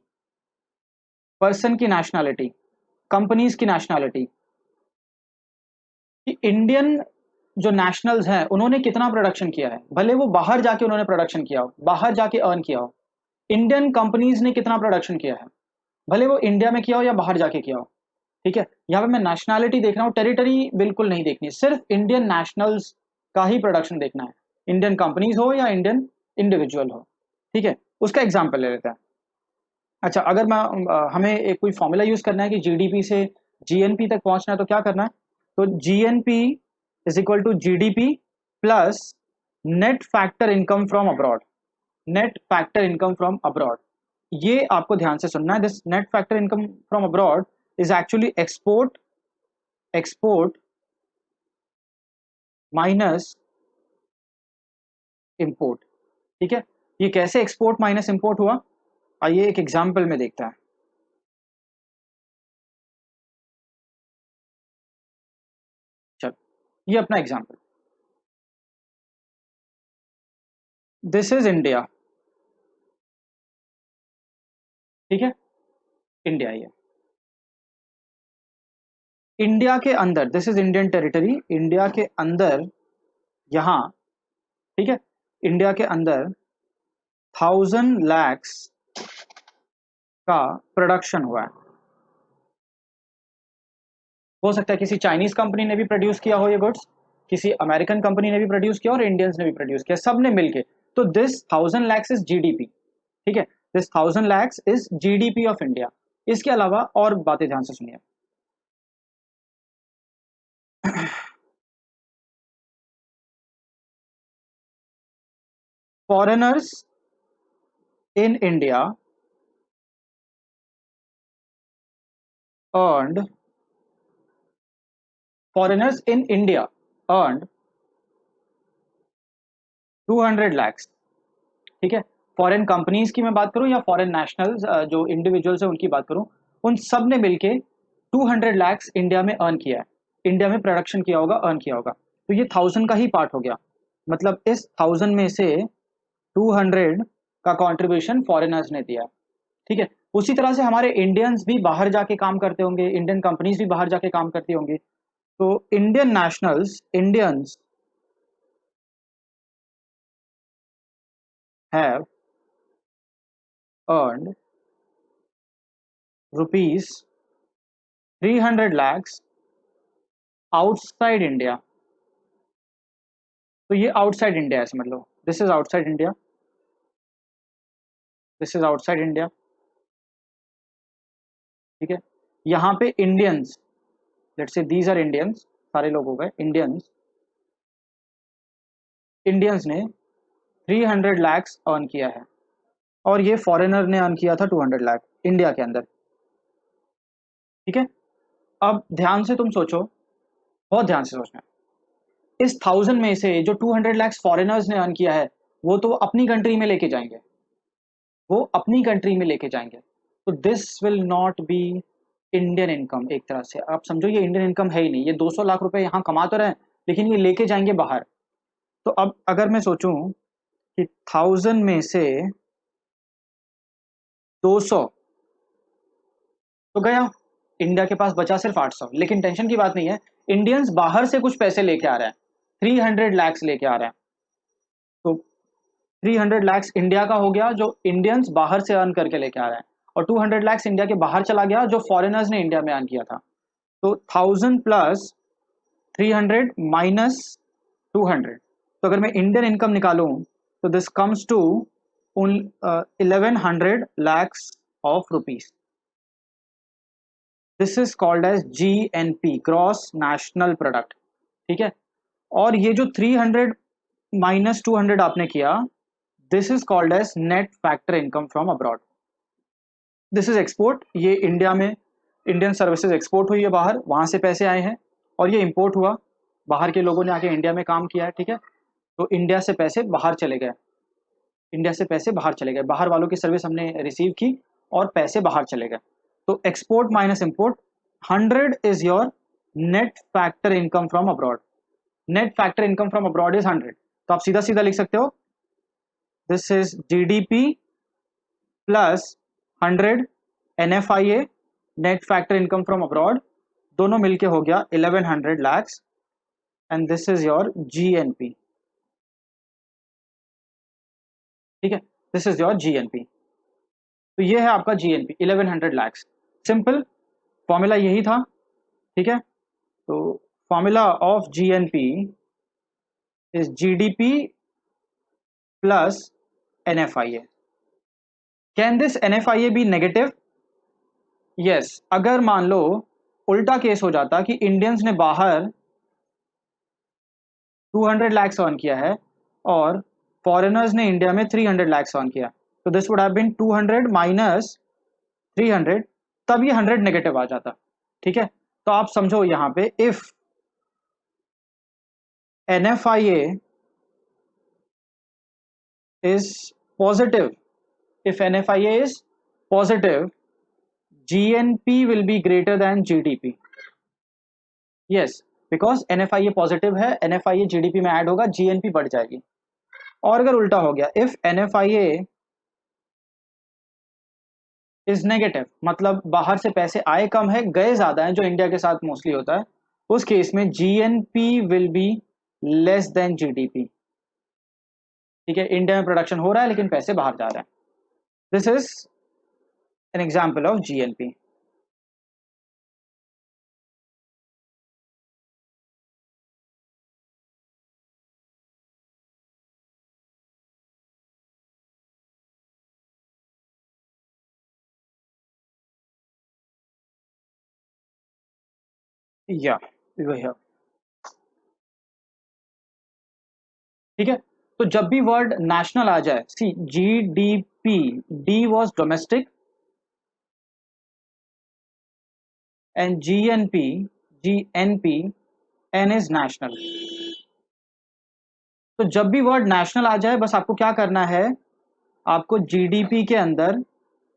पर्सन की नेशनैलिटी, कंपनीज की नेशनैलिटी, कि इंडियन जो नेशनल्स हैं उन्होंने कितना प्रोडक्शन किया है, भले वो बाहर जाके उन्होंने प्रोडक्शन किया हो, बाहर जाके अर्न किया हो। इंडियन कंपनीज ने कितना प्रोडक्शन किया है, भले वो इंडिया में किया हो या बाहर जाके किया हो। ठीक है, यहाँ पे मैं नेशनैलिटी देख रहा हूँ, टेरिटरी बिल्कुल नहीं देखनी, सिर्फ इंडियन नेशनल्स का ही प्रोडक्शन देखना है, इंडियन कंपनीज हो या इंडियन इंडिविजुअल हो। ठीक है, उसका एग्जाम्पल ले लेते हैं। अच्छा, अगर मैं हमें एक कोई फॉर्मूला यूज करना है कि जीडीपी से जीएनपी तक पहुंचना है तो क्या करना है? तो GNP is equal to GDP plus net factor income from abroad. Net factor income from abroad, ये आपको ध्यान से सुनना है। This net factor income from abroad is actually export minus import. ठीक है, ये कैसे एक्सपोर्ट माइनस इंपोर्ट हुआ, आइए एक एग्जांपल में देखते हैं। चलो, ये अपना एग्जांपल, दिस इज इंडिया। ठीक है, इंडिया, ये इंडिया के अंदर, this is Indian territory, India के अंदर यहां, ठीक है, इंडिया के अंदर 1000 lakhs का प्रोडक्शन हुआ है। हो सकता है किसी चाइनीज कंपनी ने भी प्रोड्यूस किया हो ये गुड्स, किसी अमेरिकन कंपनी ने भी प्रोड्यूस किया और इंडियंस ने भी प्रोड्यूस किया, सब ने मिलके। तो दिस 1000 lakhs इज जीडीपी। ठीक है, this 1000 lakhs is GDP of India. इसके अलावा और बातें ध्यान से सुनिए। Foreigners in India earned foreigners in India earned 200 lakhs। ठीक है, फॉरेन कंपनीज की मैं बात करूं या फॉरेन नेशनल्स जो इंडिविजुअल्स है उनकी बात करूं, उन सब ने मिलके 200 lakhs इंडिया में अर्न किया है, इंडिया में प्रोडक्शन किया होगा, अर्न किया होगा। तो ये 1000 का ही पार्ट हो गया, मतलब इस 1000 में से 200 का कंट्रीब्यूशन फॉरेनर्स ने दिया है। ठीक है, उसी तरह से हमारे इंडियंस भी बाहर जाके काम करते होंगे, इंडियन कंपनीज भी बाहर जाके काम करती होंगी। तो Indian nationals, Indians have earned rupees 300 lakhs outside India. तो ये आउटसाइड इंडिया है, समझ लो, this is outside India, this is outside India. ठीक है, यहाँ पे Indians, let's say these are Indians, सारे लोग हो गए इंडियंस, इंडियंस ने 300 lakhs अर्न किया है और ये फॉरेनर ने अर्न किया था 200 लाख इंडिया के अंदर। ठीक है, अब ध्यान से तुम सोचो, बहुत ध्यान से सोचना, इस 1000 में से जो 200 lakhs फॉरेनर्स ने अर्न किया है वो तो अपनी कंट्री में लेके जाएंगे, वो अपनी कंट्री में लेके जाएंगे। तो this will not be Indian income. एक तरह से आप समझो ये इंडियन इनकम है ही नहीं, ये 200 लाख रुपए यहाँ कमा तो रहे लेकिन ये लेके जाएंगे बाहर। तो अब अगर मैं सोचूं कि 1000 में से 200 तो गया, इंडिया के पास बचा सिर्फ 800, लेकिन टेंशन की बात नहीं है, इंडियंस बाहर से कुछ पैसे लेके आ रहे हैं, 300 lakhs लेके आ रहे हैं। तो 300 lakhs इंडिया का हो गया जो इंडियंस बाहर से अर्न करके लेके आ रहे हैं, और 200 lakhs इंडिया के बाहर चला गया जो फॉरेनर्स ने इंडिया में अर्न किया था। तो 1000 प्लस 300 माइनस 200, तो अगर मैं इंडियन इनकम निकालूं तो this comes to 1100 lakhs of rupees. This is called as GNP, gross national product. ठीक है, और ये जो 300 माइनस 200 आपने किया, this is called as net factor income from abroad. This is export, ये इंडिया में इंडियन सर्विसेज एक्सपोर्ट हुई है बाहर, वहां से पैसे आए हैं, और ये इंपोर्ट हुआ, बाहर के लोगों ने आके इंडिया में काम किया है। ठीक है, तो इंडिया से पैसे बाहर चले गए, इंडिया से पैसे बाहर चले गए, बाहर वालों की सर्विस हमने रिसीव की और पैसे बाहर चले गए। तो export minus import, 100 is your net factor income from abroad. Net factor income from abroad is 100। तो आप सीधा सीधा लिख सकते हो, this is GDP plus 100 NFIA, net factor income from abroad, दोनों मिलके हो गया 1100 lakhs, and this is your GNP। ठीक है, दिस इज योर GNP। तो ये है आपका GNP 1100 lakhs। सिंपल फॉर्मूला यही था। ठीक है, तो formula of GNP is GDP plus NFIA। Can this NFIA be negative? Yes, अगर मान लो उल्टा केस हो जाता कि इंडियंस ने बाहर 200 lakhs अर्न किया है और फॉरेनर्स ने इंडिया में 300 lakhs अर्न किया, तो this would have been 200 minus 300, तब ये 100 नेगेटिव आ जाता। ठीक है, तो आप समझो यहाँ पे if NFIA is positive, if NFIA is positive, GNP will be greater than GDP. Yes, because NFIA positive है, NFIA GDP में ऐड होगा, GNP बढ़ जाएगी। और अगर उल्टा हो गया, इफ NFIA इज नेगेटिव, मतलब बाहर से पैसे आए कम है गए ज्यादा है, जो इंडिया के साथ मोस्टली होता है, उस केस में GNP will be less than GDP। ठीक है, इंडिया में प्रोडक्शन हो रहा है लेकिन पैसे बाहर जा रहे हैं। This is an example of GNP। या वही है। ठीक है, तो जब भी वर्ड नेशनल आ जाए, सी GDP, D was domestic and GNP N is national. तो जब भी वर्ड नेशनल आ जाए, बस आपको क्या करना है, आपको GDP के अंदर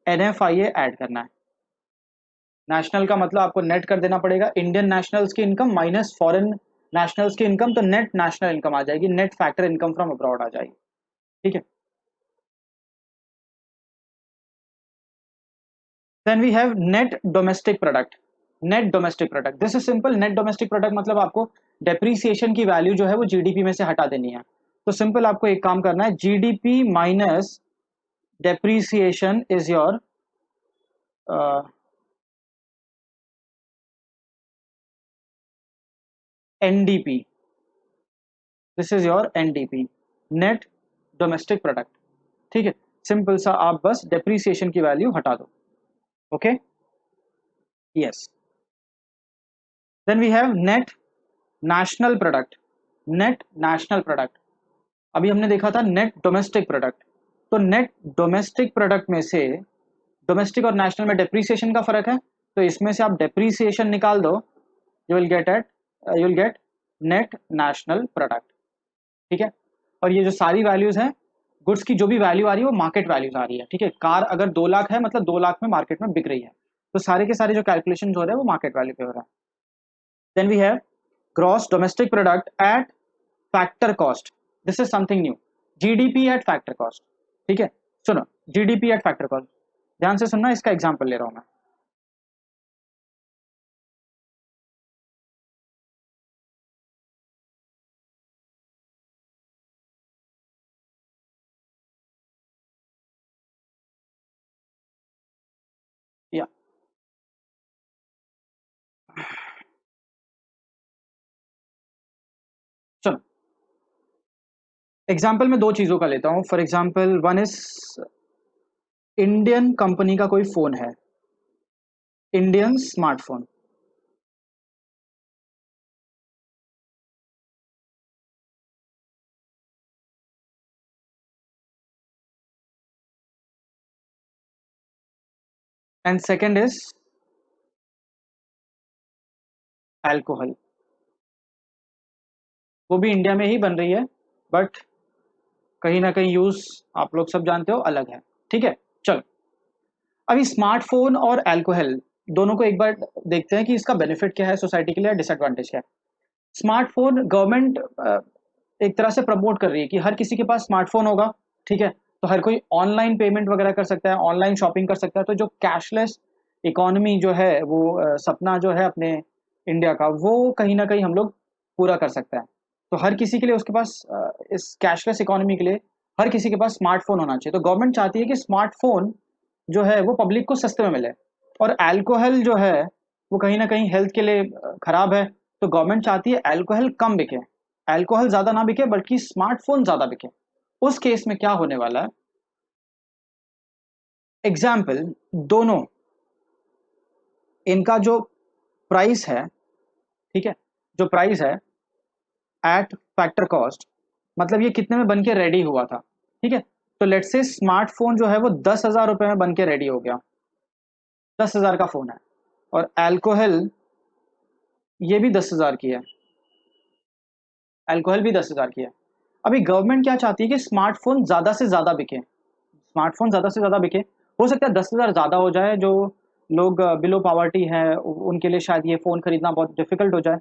NFIA ऐड करना है। नेशनल का मतलब आपको नेट कर देना पड़ेगा, इंडियन नेशनल्स की इनकम माइनस फॉरेन नेशनल्स की इनकम, तो नेट नेशनल इनकम आ जाएगी, net factor income from abroad आ जाएगी। ठीक है, then we have net domestic product. Net domestic product, this is simple. Net domestic product मतलब आपको डेप्रीसिएशन की वैल्यू जो है वो GDP में से हटा देनी है। तो सिंपल आपको एक काम करना है, GDP minus depreciation is your NDP। This is your NDP, net domestic product. ठीक है, सिंपल सा, आप बस डेप्रीसिएशन की वैल्यू हटा दो। Okay, yes. Then we have net national product. Net national product, अभी हमने देखा था नेट डोमेस्टिक प्रोडक्ट। तो नेट डोमेस्टिक प्रोडक्ट में से डोमेस्टिक और नेशनल में डेप्रीसिएशन का फर्क है, तो इसमें से आप डेप्रीसिएशन निकाल दो, you will get net national product. ठीक है, और ये जो सारी वैल्यूज हैं, गुड्स की जो भी वैल्यू आ रही है वो मार्केट वैल्यूज आ रही है। ठीक है, कार अगर 2 लाख है, मतलब 2 लाख में मार्केट में बिक रही है, तो सारे के सारे जो कैलकुलेशन हो रहे हैं वो मार्केट वैल्यू पे हो रहा है। Then we have gross domestic product at factor cost. This is something new, GDP at factor cost. ठीक है, सुनो, GDP एट फैक्टर कॉस्ट, ध्यान से सुनना, इसका एग्जाम्पल ले रहा हूं मैं। या सुनो, एग्जाम्पल में 2 चीजों का लेता हूं। For example, one is Indian company का कोई फोन है, Indian smartphone, and second is alcohol. वो भी इंडिया में ही बन रही है, बट कहीं ना कहीं यूज आप लोग सब जानते हो अलग है। ठीक है, चलो, अभी स्मार्टफोन और अल्कोहल दोनों को एक बार देखते हैं कि इसका बेनिफिट क्या है सोसाइटी के लिए, डिसएडवांटेज क्या है। स्मार्टफोन गवर्नमेंट एक तरह से प्रमोट कर रही है कि हर किसी के पास स्मार्टफोन होगा। ठीक है, तो हर कोई ऑनलाइन पेमेंट वगैरह कर सकता है, ऑनलाइन शॉपिंग कर सकता है, तो जो कैशलेस इकोनॉमी जो है वो सपना जो है अपने इंडिया का, वो कहीं ना कहीं हम लोग पूरा कर सकते हैं। तो हर किसी के लिए उसके पास इस कैशलेस इकोनॉमी के लिए हर किसी के पास स्मार्टफोन होना चाहिए। तो गवर्नमेंट चाहती है कि स्मार्टफोन जो है वो पब्लिक को सस्ते में मिले, और अल्कोहल जो है वो कहीं ना कहीं हेल्थ के लिए खराब है, तो गवर्नमेंट चाहती है अल्कोहल कम बिके, अल्कोहल ज्यादा ना बिके बल्कि स्मार्टफोन ज्यादा बिके। उस केस में क्या होने वाला है, एग्जाम्पल, दोनों इनका जो प्राइस है, ठीक है, जो प्राइस है एट फैक्टर कॉस्ट, मतलब ये कितने में बन के रेडी हुआ था, ठीक है। तो लेट्स से स्मार्टफोन जो है वो 10,000 रुपए में बन के रेडी हो गया, 10,000 का फोन है, और अल्कोहल ये भी 10,000 की है, अल्कोहल भी 10,000 की है। अभी गवर्नमेंट क्या चाहती है कि स्मार्टफोन ज्यादा से ज्यादा बिके, स्मार्टफोन ज्यादा से ज्यादा बिके। हो सकता है 10,000 ज्यादा हो जाए, जो लोग बिलो पॉवर्टी है उनके लिए शायद ये फोन खरीदना बहुत डिफिकल्ट हो जाए।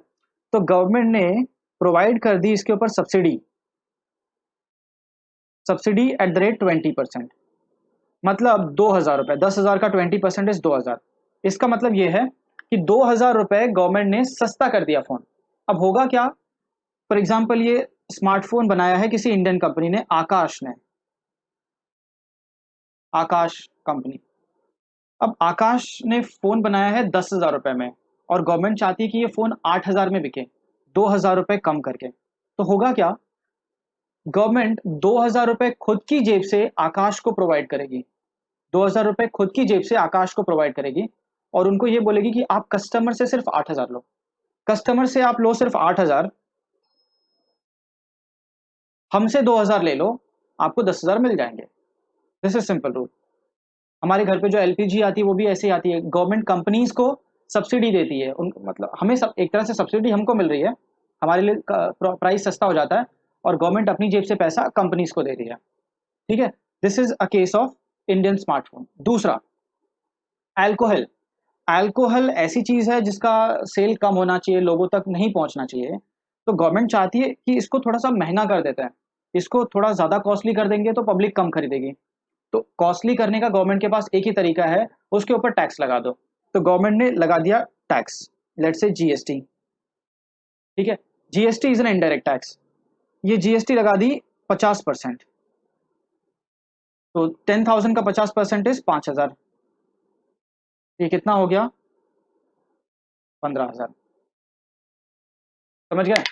तो गवर्नमेंट ने प्रोवाइड कर दी इसके ऊपर subsidy, subsidy at the rate 20%, मतलब 2,000 रुपए, 10,000 का 20% इज 2,000। इसका मतलब ये है कि 2,000 रुपए गवर्नमेंट ने सस्ता कर दिया फोन। अब होगा क्या, फॉर एग्जाम्पल ये स्मार्टफोन बनाया है किसी इंडियन कंपनी ने, आकाश ने, आकाश कंपनी। अब आकाश ने फोन बनाया है 10,000 रुपए में, और गवर्नमेंट चाहती है कि ये फोन 8,000 में बिके, 2,000 रुपए कम करके। तो होगा क्या, गवर्नमेंट 2,000 रुपए खुद की जेब से आकाश को प्रोवाइड करेगी, 2,000 रुपए खुद की जेब से आकाश को प्रोवाइड करेगी, और उनको ये बोलेगी कि आप कस्टमर से सिर्फ 8,000 लो, कस्टमर से आप लो सिर्फ 8,000, हमसे 2,000 ले लो, आपको 10,000 मिल जाएंगे। This is simple rule. हमारे घर पे जो एलपीजी आती है वो भी ऐसे ही आती है, गवर्नमेंट कंपनीज को सब्सिडी देती है, उन मतलब हमें सब एक तरह से सब्सिडी हमको मिल रही है, हमारे लिए प्राइस सस्ता हो जाता है, और गवर्नमेंट अपनी जेब से पैसा कंपनीज को दे रही है, ठीक है। This is a case of Indian smartphone. दूसरा, अल्कोहल। अल्कोहल ऐसी चीज है जिसका सेल कम होना चाहिए, लोगों तक नहीं पहुंचना चाहिए। तो गवर्नमेंट चाहती है कि इसको थोड़ा सा महंगा कर देते हैं, इसको थोड़ा ज्यादा कॉस्टली कर देंगे तो पब्लिक कम खरीदेगी। तो कॉस्टली करने का गवर्नमेंट के पास एक ही तरीका है, उसके ऊपर टैक्स लगा दो। तो गवर्नमेंट ने लगा दिया टैक्स, लेट्स से जीएसटी, ठीक है। GST is an indirect tax, ये जीएसटी लगा दी 50%। तो 10,000 का 50% इज 5,000, ये कितना हो गया, 15,000। समझ गए,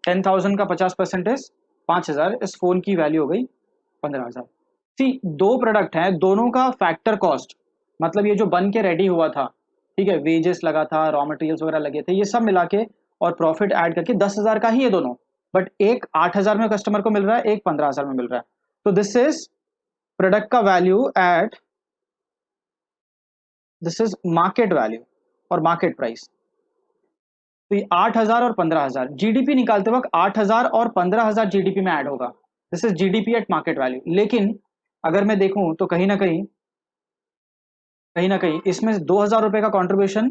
10,000 का 50% इज 5,000, इस फोन की वैल्यू हो गई 15,000। सी, दो प्रोडक्ट हैं, दोनों का फैक्टर कॉस्ट, मतलब ये जो बन के रेडी हुआ था, ठीक है, वेजेस लगा था, रॉ मटेरियल्स वगैरह लगे थे, ये सब मिला के और प्रॉफिट ऐड करके 10,000 का ही है दोनों, बट एक 8,000 में कस्टमर को मिल रहा है, एक 15,000 में मिल रहा है। तो दिस इज प्रोडक्ट का value at, this is market value और मार्केट प्राइस। तो ये 8,000 और 15,000 जीडीपी निकालते वक्त 8,000 और 15,000 जीडीपी में ऐड होगा, this is GDP at market value. लेकिन अगर मैं देखूं तो कहीं ना कहीं इसमें 2,000 रुपए का कंट्रीब्यूशन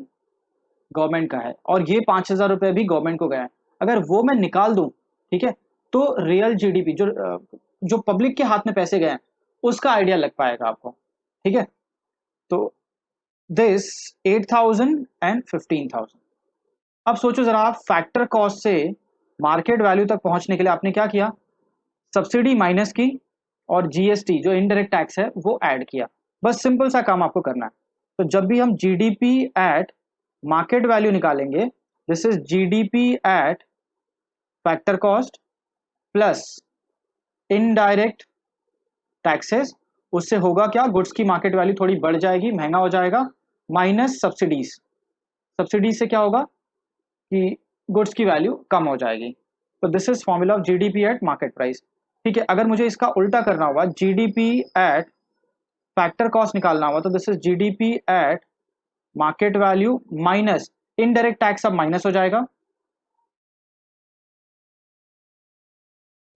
गवर्नमेंट का है, और ये 5,000 रुपए भी गवर्नमेंट को गया है। अगर वो मैं निकाल दूं, ठीक है, तो रियल जीडीपी जो पब्लिक के हाथ में पैसे गए हैं उसका आइडिया लग पाएगा आपको, ठीक है। तो दिस 8,000 एंड 15,000। अब सोचो जरा, आप फैक्टर कॉस्ट से मार्केट वैल्यू तक पहुंचने के लिए आपने क्या किया, सब्सिडी माइनस की, और जीएसटी जो इनडायरेक्ट टैक्स है वो ऐड किया। बस सिंपल सा काम आपको करना है। तो जब भी हम जीडीपी एट मार्केट वैल्यू निकालेंगे, this is GDP at factor cost plus indirect taxes, उससे होगा क्या, गुड्स की मार्केट वैल्यू थोड़ी बढ़ जाएगी, महंगा हो जाएगा, माइनस सब्सिडीज, सब्सिडीज से क्या होगा कि गुड्स की वैल्यू कम हो जाएगी। तो this is formula of GDP at market price, ठीक है। अगर मुझे इसका उल्टा करना हुआ, जीडीपी एट फैक्टर कॉस्ट निकालना हुआ, तो this is GDP at market value minus indirect tax, अब माइनस हो जाएगा,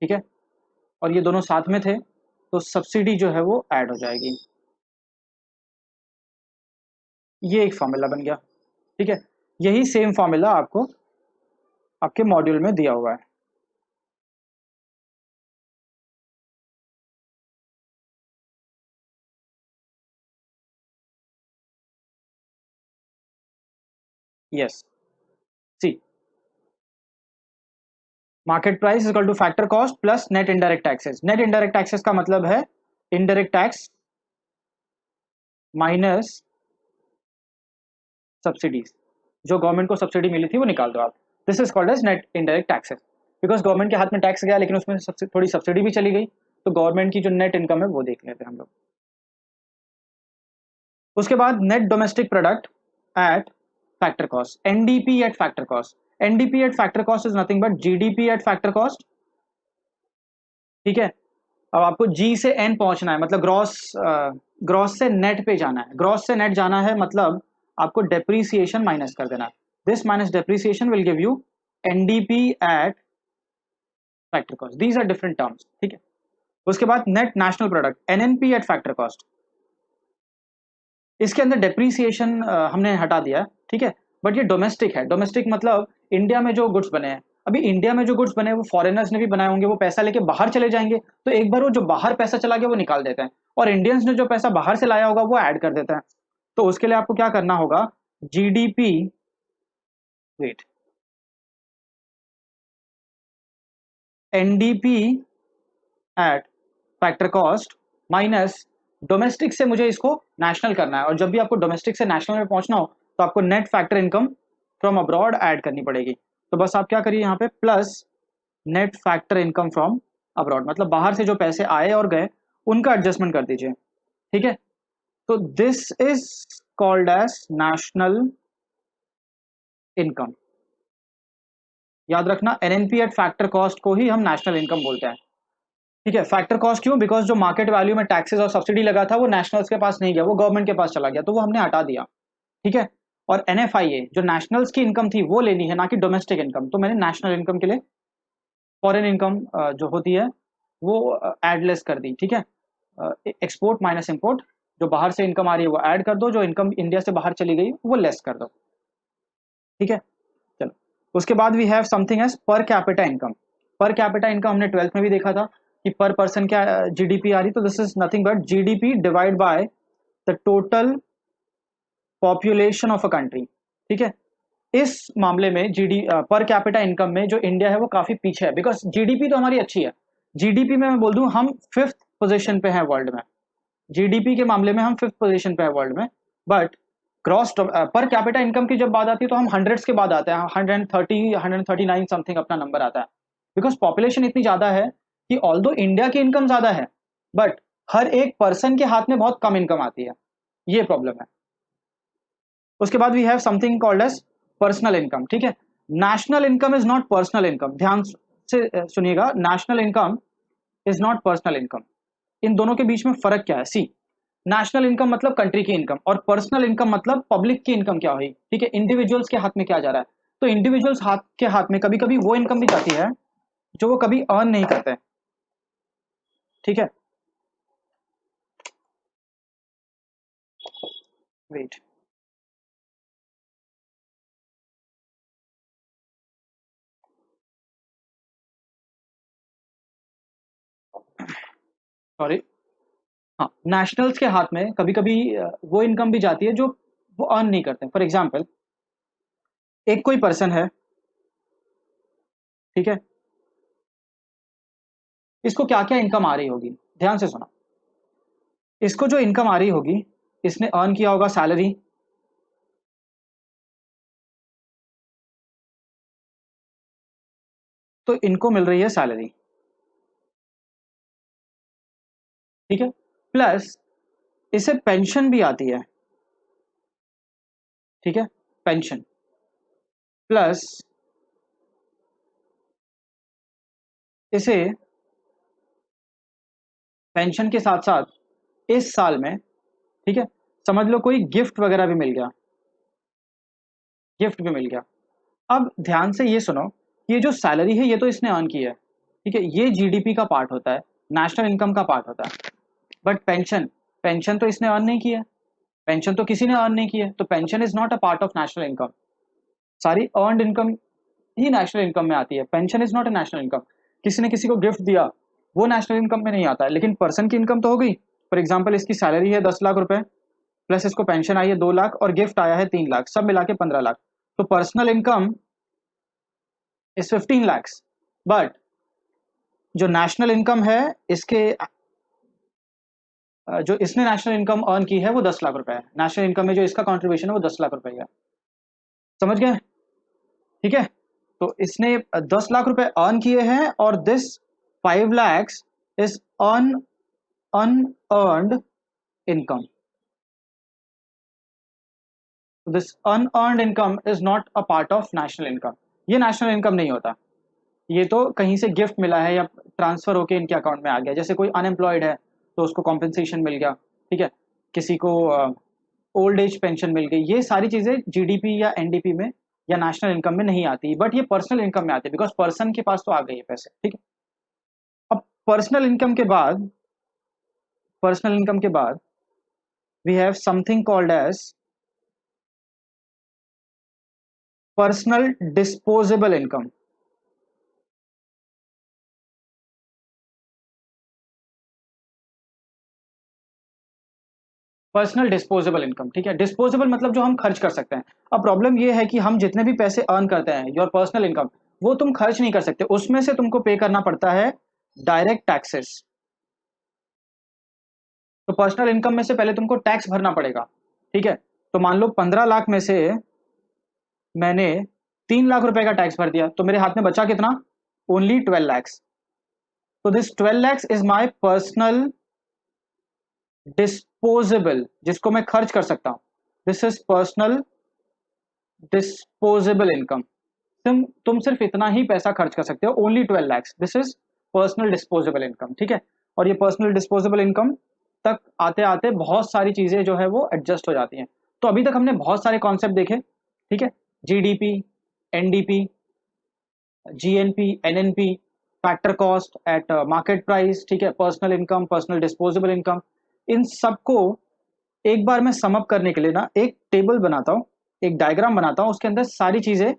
ठीक है, और ये दोनों साथ में थे, तो सब्सिडी जो है वो ऐड हो जाएगी। ये एक फॉर्मूला बन गया, ठीक है। यही सेम फॉर्मूला आपको आपके मॉड्यूल में दिया हुआ है। Yes, see, market price equal to factor cost plus net indirect taxes. Net indirect taxes का मतलब है इनडायरेक्ट टैक्स माइनस सब्सिडीज, जो गवर्नमेंट को सब्सिडी मिली थी वो निकाल दो आप। This is called as net indirect taxes, because government के हाथ में टैक्स गया लेकिन उसमें थोड़ी सब्सिडी भी चली गई, तो गवर्नमेंट की जो नेट इनकम है वो देख लेते हैं हम लोग। उसके बाद net domestic product at factor cost, NDP at factor cost. NDP at factor cost is nothing but GDP at factor cost, ठीक है। अब आपको जी से एन पहुंचना है, मतलब ग्रॉस से नेट पे जाना है, ग्रॉस से नेट जाना है मतलब आपको डेप्रीसिएशन माइनस कर देना है, this minus depreciation will give you NDP at factor cost, these are different terms, ठीक है। उसके बाद net national product NNP at factor cost, इसके अंदर डेप्रीसिएशन हमने हटा दिया, ठीक है, बट ये डोमेस्टिक है। डोमेस्टिक मतलब इंडिया में जो गुड्स बने हैं, अभी इंडिया में जो गुड्स बने हैं वो फॉरेनर्स ने भी बनाए होंगे, वो पैसा लेके बाहर चले जाएंगे, तो एक बार वो जो बाहर पैसा चला गया वो निकाल देते हैं, और इंडियंस ने जो पैसा बाहर से लाया होगा वो ऐड कर देते हैं। तो उसके लिए आपको क्या करना होगा, GDP, wait, NDP at factor cost minus domestic से मुझे इसको नेशनल करना है, और जब भी आपको डोमेस्टिक से नेशनल में पहुंचना हो तो आपको net factor income from abroad add करनी पड़ेगी। तो बस आप क्या करिए यहाँ पे plus net factor income from abroad, मतलब बाहर से जो पैसे आए और गए उनका एडजस्टमेंट कर दीजिए, ठीक है। तो this is called as national income. याद रखना एनएनपी एट फैक्टर कॉस्ट को ही हम नेशनल इनकम बोलते हैं, ठीक है। फैक्टर कॉस्ट क्यों, बिकॉज जो मार्केट वैल्यू में टैक्सेस और सब्सिडी लगा था वो नेशनल्स के पास नहीं गया, वो गवर्नमेंट के पास चला गया, तो वो हमने हटा दिया, ठीक है। और एनएफआईए जो नेशनल्स की इनकम थी वो लेनी है, ना कि डोमेस्टिक इनकम, तो मैंने नेशनल इनकम के लिए फॉरेन इनकम जो होती है वो एडलेस कर दी, ठीक है। एक्सपोर्ट माइनस इंपोर्ट, जो बाहर से इनकम आ रही है वो ऐड कर दो, जो इनकम इंडिया से बाहर चली गई वो लेस कर दो, ठीक है। चलो उसके बाद we have something as per capita income. Per capita income हमने 12th में भी देखा था कि पर पर्सन क्या जीडीपी आ रही, तो this is nothing but GDP divide by the total population of a country, ठीक है। इस मामले में जीडी पर कैपिटा इनकम में जो इंडिया है वो काफी पीछे है, बिकॉज जीडीपी तो हमारी अच्छी है, जीडीपी में मैं बोल दूं हम 5th पोजीशन पे हैं वर्ल्ड में, जीडीपी के मामले में हम 5th पोजीशन पे है वर्ल्ड में, बट ग्रॉस पर कैपिटा इनकम की जब बात आती है तो हम हंड्रेड्स के बाद आते हैं, 130 139 समथिंग अपना नंबर आता है, बिकॉज पॉपुलेशन इतनी ज्यादा है कि ऑल्दो इंडिया की इनकम ज्यादा है बट हर एक पर्सन के हाथ में बहुत कम इनकम आती है, ये प्रॉब्लम है। उसके बाद we have something called as personal income, ठीक है। National income is not personal income, ध्यान से सुनिएगा, national income is not personal income. इन दोनों के बीच में फर्क क्या है, सी, नेशनल इनकम मतलब कंट्री की इनकम, और पर्सनल इनकम मतलब पब्लिक की इनकम क्या हुई, ठीक है, इंडिविजुअल्स के हाथ में क्या जा रहा है। तो इंडिविजुअल्स हाथ के हाथ में कभी कभी वो इनकम भी जाती है जो वो कभी अर्न नहीं करते, ठीक है। वेट, सॉरी, हाँ, नेशनल्स के हाथ में कभी कभी वो इनकम भी जाती है जो वो अर्न नहीं करते। फॉर एग्जाम्पल एक कोई पर्सन है, ठीक है, इसको क्या क्या इनकम आ रही होगी, ध्यान से सुना, इसको जो इनकम आ रही होगी, इसने अर्न किया होगा सैलरी, तो इनको मिल रही है सैलरी, ठीक है, प्लस इसे पेंशन भी आती है, ठीक है, पेंशन, प्लस इसे पेंशन के साथ साथ इस साल में, ठीक है, समझ लो कोई गिफ्ट वगैरह भी मिल गया, गिफ्ट भी मिल गया। अब ध्यान से ये सुनो, ये जो सैलरी है ये तो इसने अर्न की है, ठीक है, ये जीडीपी का पार्ट होता है, नेशनल इनकम का पार्ट होता है, बट पेंशन, पेंशन तो इसने अर्न नहीं की है, पेंशन तो किसी ने अर्न नहीं की है, तो pension is not a part of national income. सारी अर्नड इनकम ही नेशनल इनकम में आती है, pension is not a national income. किसी ने किसी को गिफ्ट दिया वो नेशनल इनकम में नहीं आता है, लेकिन पर्सन की इनकम तो हो गई। फॉर एग्जाम्पल इसकी सैलरी है 10 लाख रुपए, प्लस इसको पेंशन आई है 2 लाख और गिफ्ट आया है 3 लाख, सब मिला के 15 लाख, तो personal income is 15 lakhs। But जो नेशनल इनकम है इसके जो इसने नेशनल इनकम अर्न की है वो 10 लाख रुपए है, नेशनल इनकम में जो इसका कॉन्ट्रीब्यूशन है वो 10 लाख रुपए है, समझ गए, ठीक है। तो इसने 10 लाख रुपए अर्न किए हैं और this 5 lakhs is unearned income, this unearned income is not a part of national income. ये नेशनल इनकम नहीं होता, ये तो कहीं से गिफ्ट मिला है या ट्रांसफर होके इनके अकाउंट में आ गया। जैसे कोई अनएम्प्लॉयड है तो उसको कॉम्पेंसेशन मिल गया, ठीक है, किसी को ओल्ड एज पेंशन मिल गई, ये सारी चीजें जीडीपी या एनडीपी में या नेशनल इनकम में नहीं आती, बट ये पर्सनल इनकम में आती है, बिकॉज पर्सन के पास तो आ गई है पैसे, ठीक है। अब पर्सनल इनकम के बाद, पर्सनल इनकम के बाद we have something called as personal disposable income. Personal disposable income, ठीक है, डिस्पोजेबल मतलब जो हम खर्च कर सकते हैं। अब प्रॉब्लम ये है कि हम जितने भी पैसे अर्न करते हैं, योर पर्सनल इनकम, वो तुम खर्च नहीं कर सकते, उसमें से तुमको पे करना पड़ता है डायरेक्ट टैक्सेस। तो पर्सनल इनकम में से पहले तुमको टैक्स भरना पड़ेगा, ठीक है। तो मान लो 15 लाख में से मैंने 3 लाख रुपए का टैक्स भर दिया, तो मेरे हाथ में बचा कितना? ओनली 12 लैक्स। तो this 12 lakhs is my personal disposable, जिसको मैं खर्च कर सकता हूं। This is personal disposable income. तुम सिर्फ इतना ही पैसा खर्च कर सकते हो, only 12 lakhs, this is personal disposable income, ठीक है। और ये पर्सनल डिस्पोजेबल इनकम तक आते आते बहुत सारी चीजें जो है वो एडजस्ट हो जाती हैं। तो अभी तक हमने बहुत सारे कॉन्सेप्ट देखे, ठीक है, GDP, NDP, GNP, NNP, factor cost at market price, ठीक है, personal income, personal disposable income, इन सबको एक बार मैं समअप करने के लिए ना एक टेबल बनाता हूँ, एक डायग्राम बनाता हूँ, उसके अंदर सारी चीजें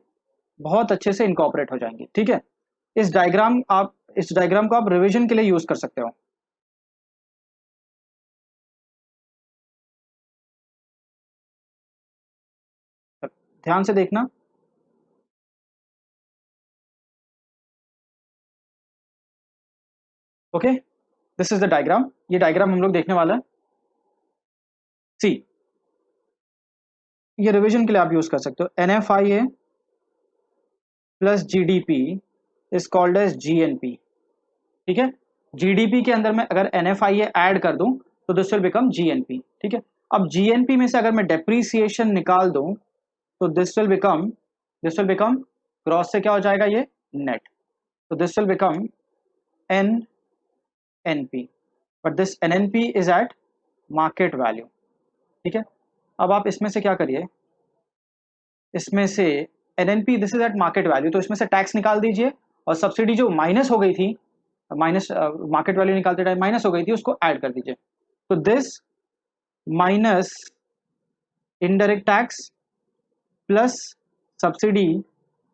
बहुत अच्छे से इनकॉर्पोरेट हो जाएंगी, ठीक है। इस डायग्राम को आप रिवीजन के लिए यूज कर सकते हो। ध्यान से देखना। Okay, this is the diagram, ये डायग्राम हम लोग देखने वाला है। सी, ये रिवीजन के लिए आप यूज कर सकते हो। NFIA plus GDP is called as GNP, ठीक है। GDP के अंदर में अगर NFIA ऐड कर दूं तो दिस विल बिकम GNP, ठीक है। अब GNP में से अगर मैं डेप्रीसिएशन निकाल दूं तो दिस विल बिकम ग्रॉस से क्या हो जाएगा, ये नेट। तो this will become NNP, but this NNP is eight market value, ठीक है। अब आप इसमें से क्या करिए, इसमें से NNP this is eight market value, तो इसमें से टैक्स निकाल दीजिए, और सब्सिडी जो माइनस हो गई थी, माइनस मार्केट वैल्यू निकालते टाइम माइनस हो गई थी, उसको ऐड कर दीजिए। तो this minus indirect tax plus subsidy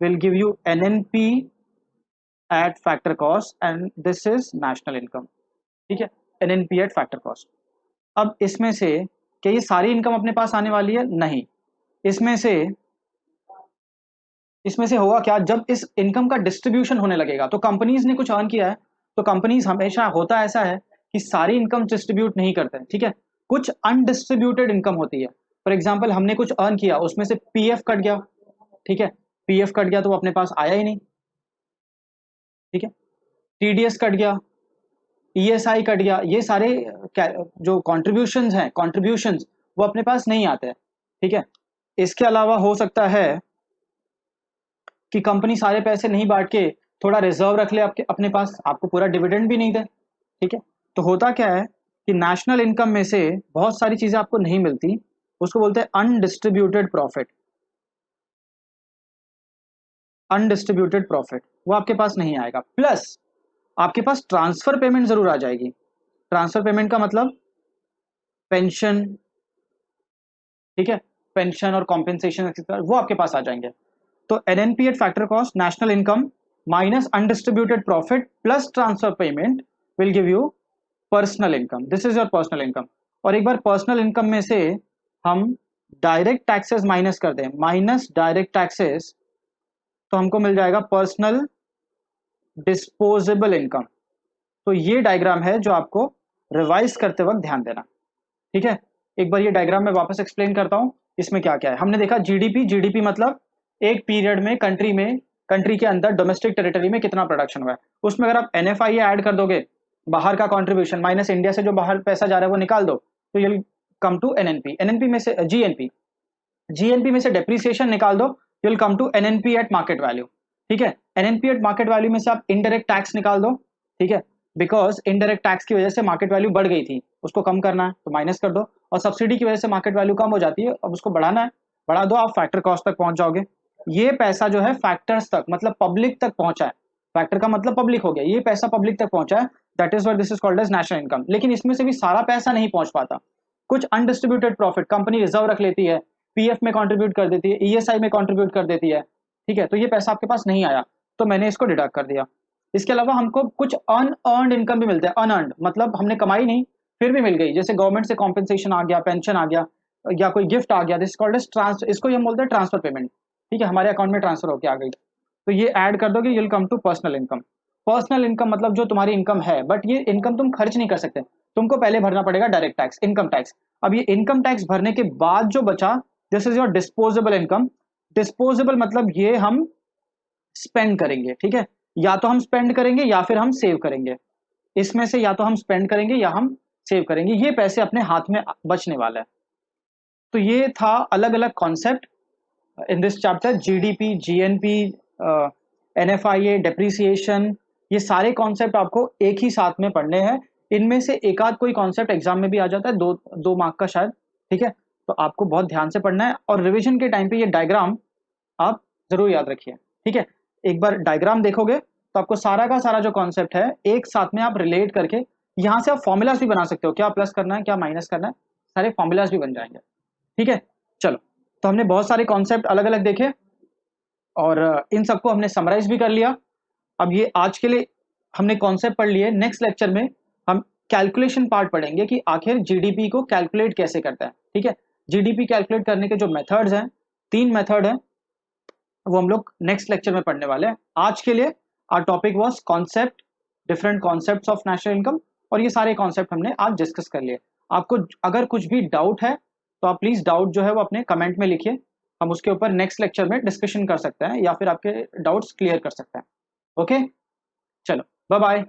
will give you NNP eight factor cost, and this is national income, ठीक है, NNP एट फैक्टर कॉस्ट। अब इसमें से क्या ये सारी इनकम अपने पास आने वाली है? नहीं। इसमें से होगा क्या, जब इस इनकम का डिस्ट्रीब्यूशन होने लगेगा, तो कंपनीज ने कुछ अर्न किया है, तो कंपनीज हमेशा, होता ऐसा है कि सारी इनकम डिस्ट्रीब्यूट नहीं करते हैं, ठीक है, कुछ अनडिस्ट्रीब्यूटेड इनकम होती है। फॉर एग्जाम्पल, हमने कुछ अर्न किया, उसमें से पीएफ कट गया, ठीक है, पीएफ कट गया तो वो अपने पास आया ही नहीं, ठीक है, टीडीएस कट गया, ईएसआई कट गया, ये सारे जो कॉन्ट्रीब्यूशंस वो अपने पास नहीं आते हैं, ठीक है। इसके अलावा हो सकता है कि कंपनी सारे पैसे नहीं बांट के थोड़ा रिजर्व रख ले आपके अपने पास, आपको पूरा डिविडेंड भी नहीं दे, ठीक है। तो होता क्या है कि नेशनल इनकम में से बहुत सारी चीजें आपको नहीं मिलती, उसको बोलते हैं अनडिस्ट्रीब्यूटेड प्रॉफिट। अनडिस्ट्रीब्यूटेड प्रॉफिट वो आपके पास नहीं आएगा, प्लस आपके पास ट्रांसफर पेमेंट जरूर आ जाएगी। ट्रांसफर पेमेंट का मतलब पेंशन, ठीक है, पेंशन और कॉम्पेंसेशन वो आपके पास आ जाएंगे। तो NNP eight factor cost, national income minus undistributed profit plus transfer payment will give you personal income, this is your personal income. और एक बार पर्सनल इनकम में से हम डायरेक्ट टैक्सेस माइनस कर दें, माइनस डायरेक्ट टैक्सेस, तो हमको मिल जाएगा पर्सनल डिस्पोजेबल इनकम। तो ये डायग्राम है जो आपको रिवाइज करते वक्त ध्यान देना, ठीक है। एक बार ये डायग्राम मैं वापस एक्सप्लेन करता हूं, इसमें क्या क्या है। हमने देखा जीडीपी मतलब एक पीरियड में कंट्री के अंदर डोमेस्टिक टेरिटरी में कितना प्रोडक्शन हुआ है, उसमें अगर आप NFI ऐड कर दोगे, बाहर का कंट्रीब्यूशन माइनस इंडिया से जो बाहर पैसा जा रहा है वो निकाल दो, तो ये कम टू NNP में से GNP में से डेप्रीसिएशन निकाल दो, you will come to NNP at market value. ठीक है। एनएनपी एट मार्केट वैल्यू में से आप इनडायरेक्ट टैक्स निकाल दो, ठीक है, बिकॉज इनडायरेक्ट टैक्स की वजह से मार्केट वैल्यू बढ़ गई थी, उसको कम करना है तो माइनस कर दो, और सब्सिडी की वजह से मार्केट वैल्यू कम हो जाती है, अब उसको बढ़ाना है, बढ़ा दो, आप फैक्टर कॉस्ट तक पहुंच जाओगे। ये पैसा जो है फैक्टर्स तक मतलब पब्लिक तक पहुंचा है, फैक्टर का मतलब पब्लिक हो गया, ये पैसा पब्लिक तक पहुंचा है, that is what this is called as national income. लेकिन इसमें से भी सारा पैसा नहीं पहुंच पाता, कुछ अनडिस्ट्रीब्यूटेड प्रॉफिट कंपनी रिजर्व रख लेती है, पीएफ में कंट्रीब्यूट कर देती है, ईएसआई में कंट्रीब्यूट कर देती है, ठीक है, तो ये पैसा आपके पास नहीं आया, तो मैंने इसको डिडक्ट कर दिया। इसके अलावा हमको कुछ अनअर्नड इनकम भी मिलता है, अनअर्नड मतलब हमने कमाई नहीं फिर भी मिल गई, जैसे गवर्नमेंट से कॉम्पेंसेशन आ गया, पेंशन आ गया, या कोई गिफ्ट आ गया, दिस कॉल्ड एज ट्रांसफर, इसको हम बोलते हैं ट्रांसफर पेमेंट, ठीक है, हमारे अकाउंट में ट्रांसफर होकर आ गई, तो ये ऐड कर दोगे, you'll come to personal income. Personal income मतलब जो तुम्हारी इनकम है, बट ये इनकम तुम खर्च नहीं कर सकते, तुमको पहले भरना पड़ेगा डायरेक्ट टैक्स, इनकम टैक्स। अब ये इनकम टैक्स भरने के बाद जो बचा, this is your disposable income. Disposable मतलब ये हम स्पेंड करेंगे, ठीक है, या तो हम स्पेंड करेंगे या फिर हम सेव करेंगे, इसमें से या तो हम स्पेंड करेंगे या हम सेव करेंगे, ये पैसे अपने हाथ में बचने वाला है। तो ये था अलग अलग concept in this chapter, GDP, GNP, NFIA, depreciation, ये सारे कॉन्सेप्ट आपको एक ही साथ में पढ़ने हैं। इनमें से एक आध कोई कॉन्सेप्ट एग्जाम में भी आ जाता है, दो मार्क का शायद, ठीक है, तो आपको बहुत ध्यान से पढ़ना है, और रिविजन के टाइम पे ये डायग्राम आप जरूर याद रखिए, ठीक है। एक बार डायग्राम देखोगे तो आपको सारा का सारा जो कॉन्सेप्ट है एक साथ में आप रिलेट करके, यहाँ से आप फॉर्मूलाज भी बना सकते हो, क्या प्लस करना है क्या माइनस करना है, सारे फॉर्मूलाज भी बन जाएंगे, ठीक है। चलो, तो हमने बहुत सारे कॉन्सेप्ट अलग अलग देखे, और इन सबको हमने समराइज भी कर लिया। अब ये आज के लिए हमने कॉन्सेप्ट पढ़ लिए, नेक्स्ट लेक्चर में हम कैलकुलेशन पार्ट पढ़ेंगे कि आखिर जीडीपी को कैलकुलेट कैसे करता है, ठीक है। जीडीपी कैलकुलेट करने के जो मेथड्स हैं, 3 मेथड हैं, वो हम लोग नेक्स्ट लेक्चर में पढ़ने वाले हैं। आज के लिए our topic was concept, different concepts of national income, और ये सारे कॉन्सेप्ट हमने आज डिस्कस कर लिए। आपको अगर कुछ भी डाउट है तो आप प्लीज डाउट जो है वो अपने कमेंट में लिखिए, हम उसके ऊपर नेक्स्ट लेक्चर में डिस्कशन कर सकते हैं, या फिर आपके डाउट्स क्लियर कर सकते हैं। ओके, चलो, बाय बाय।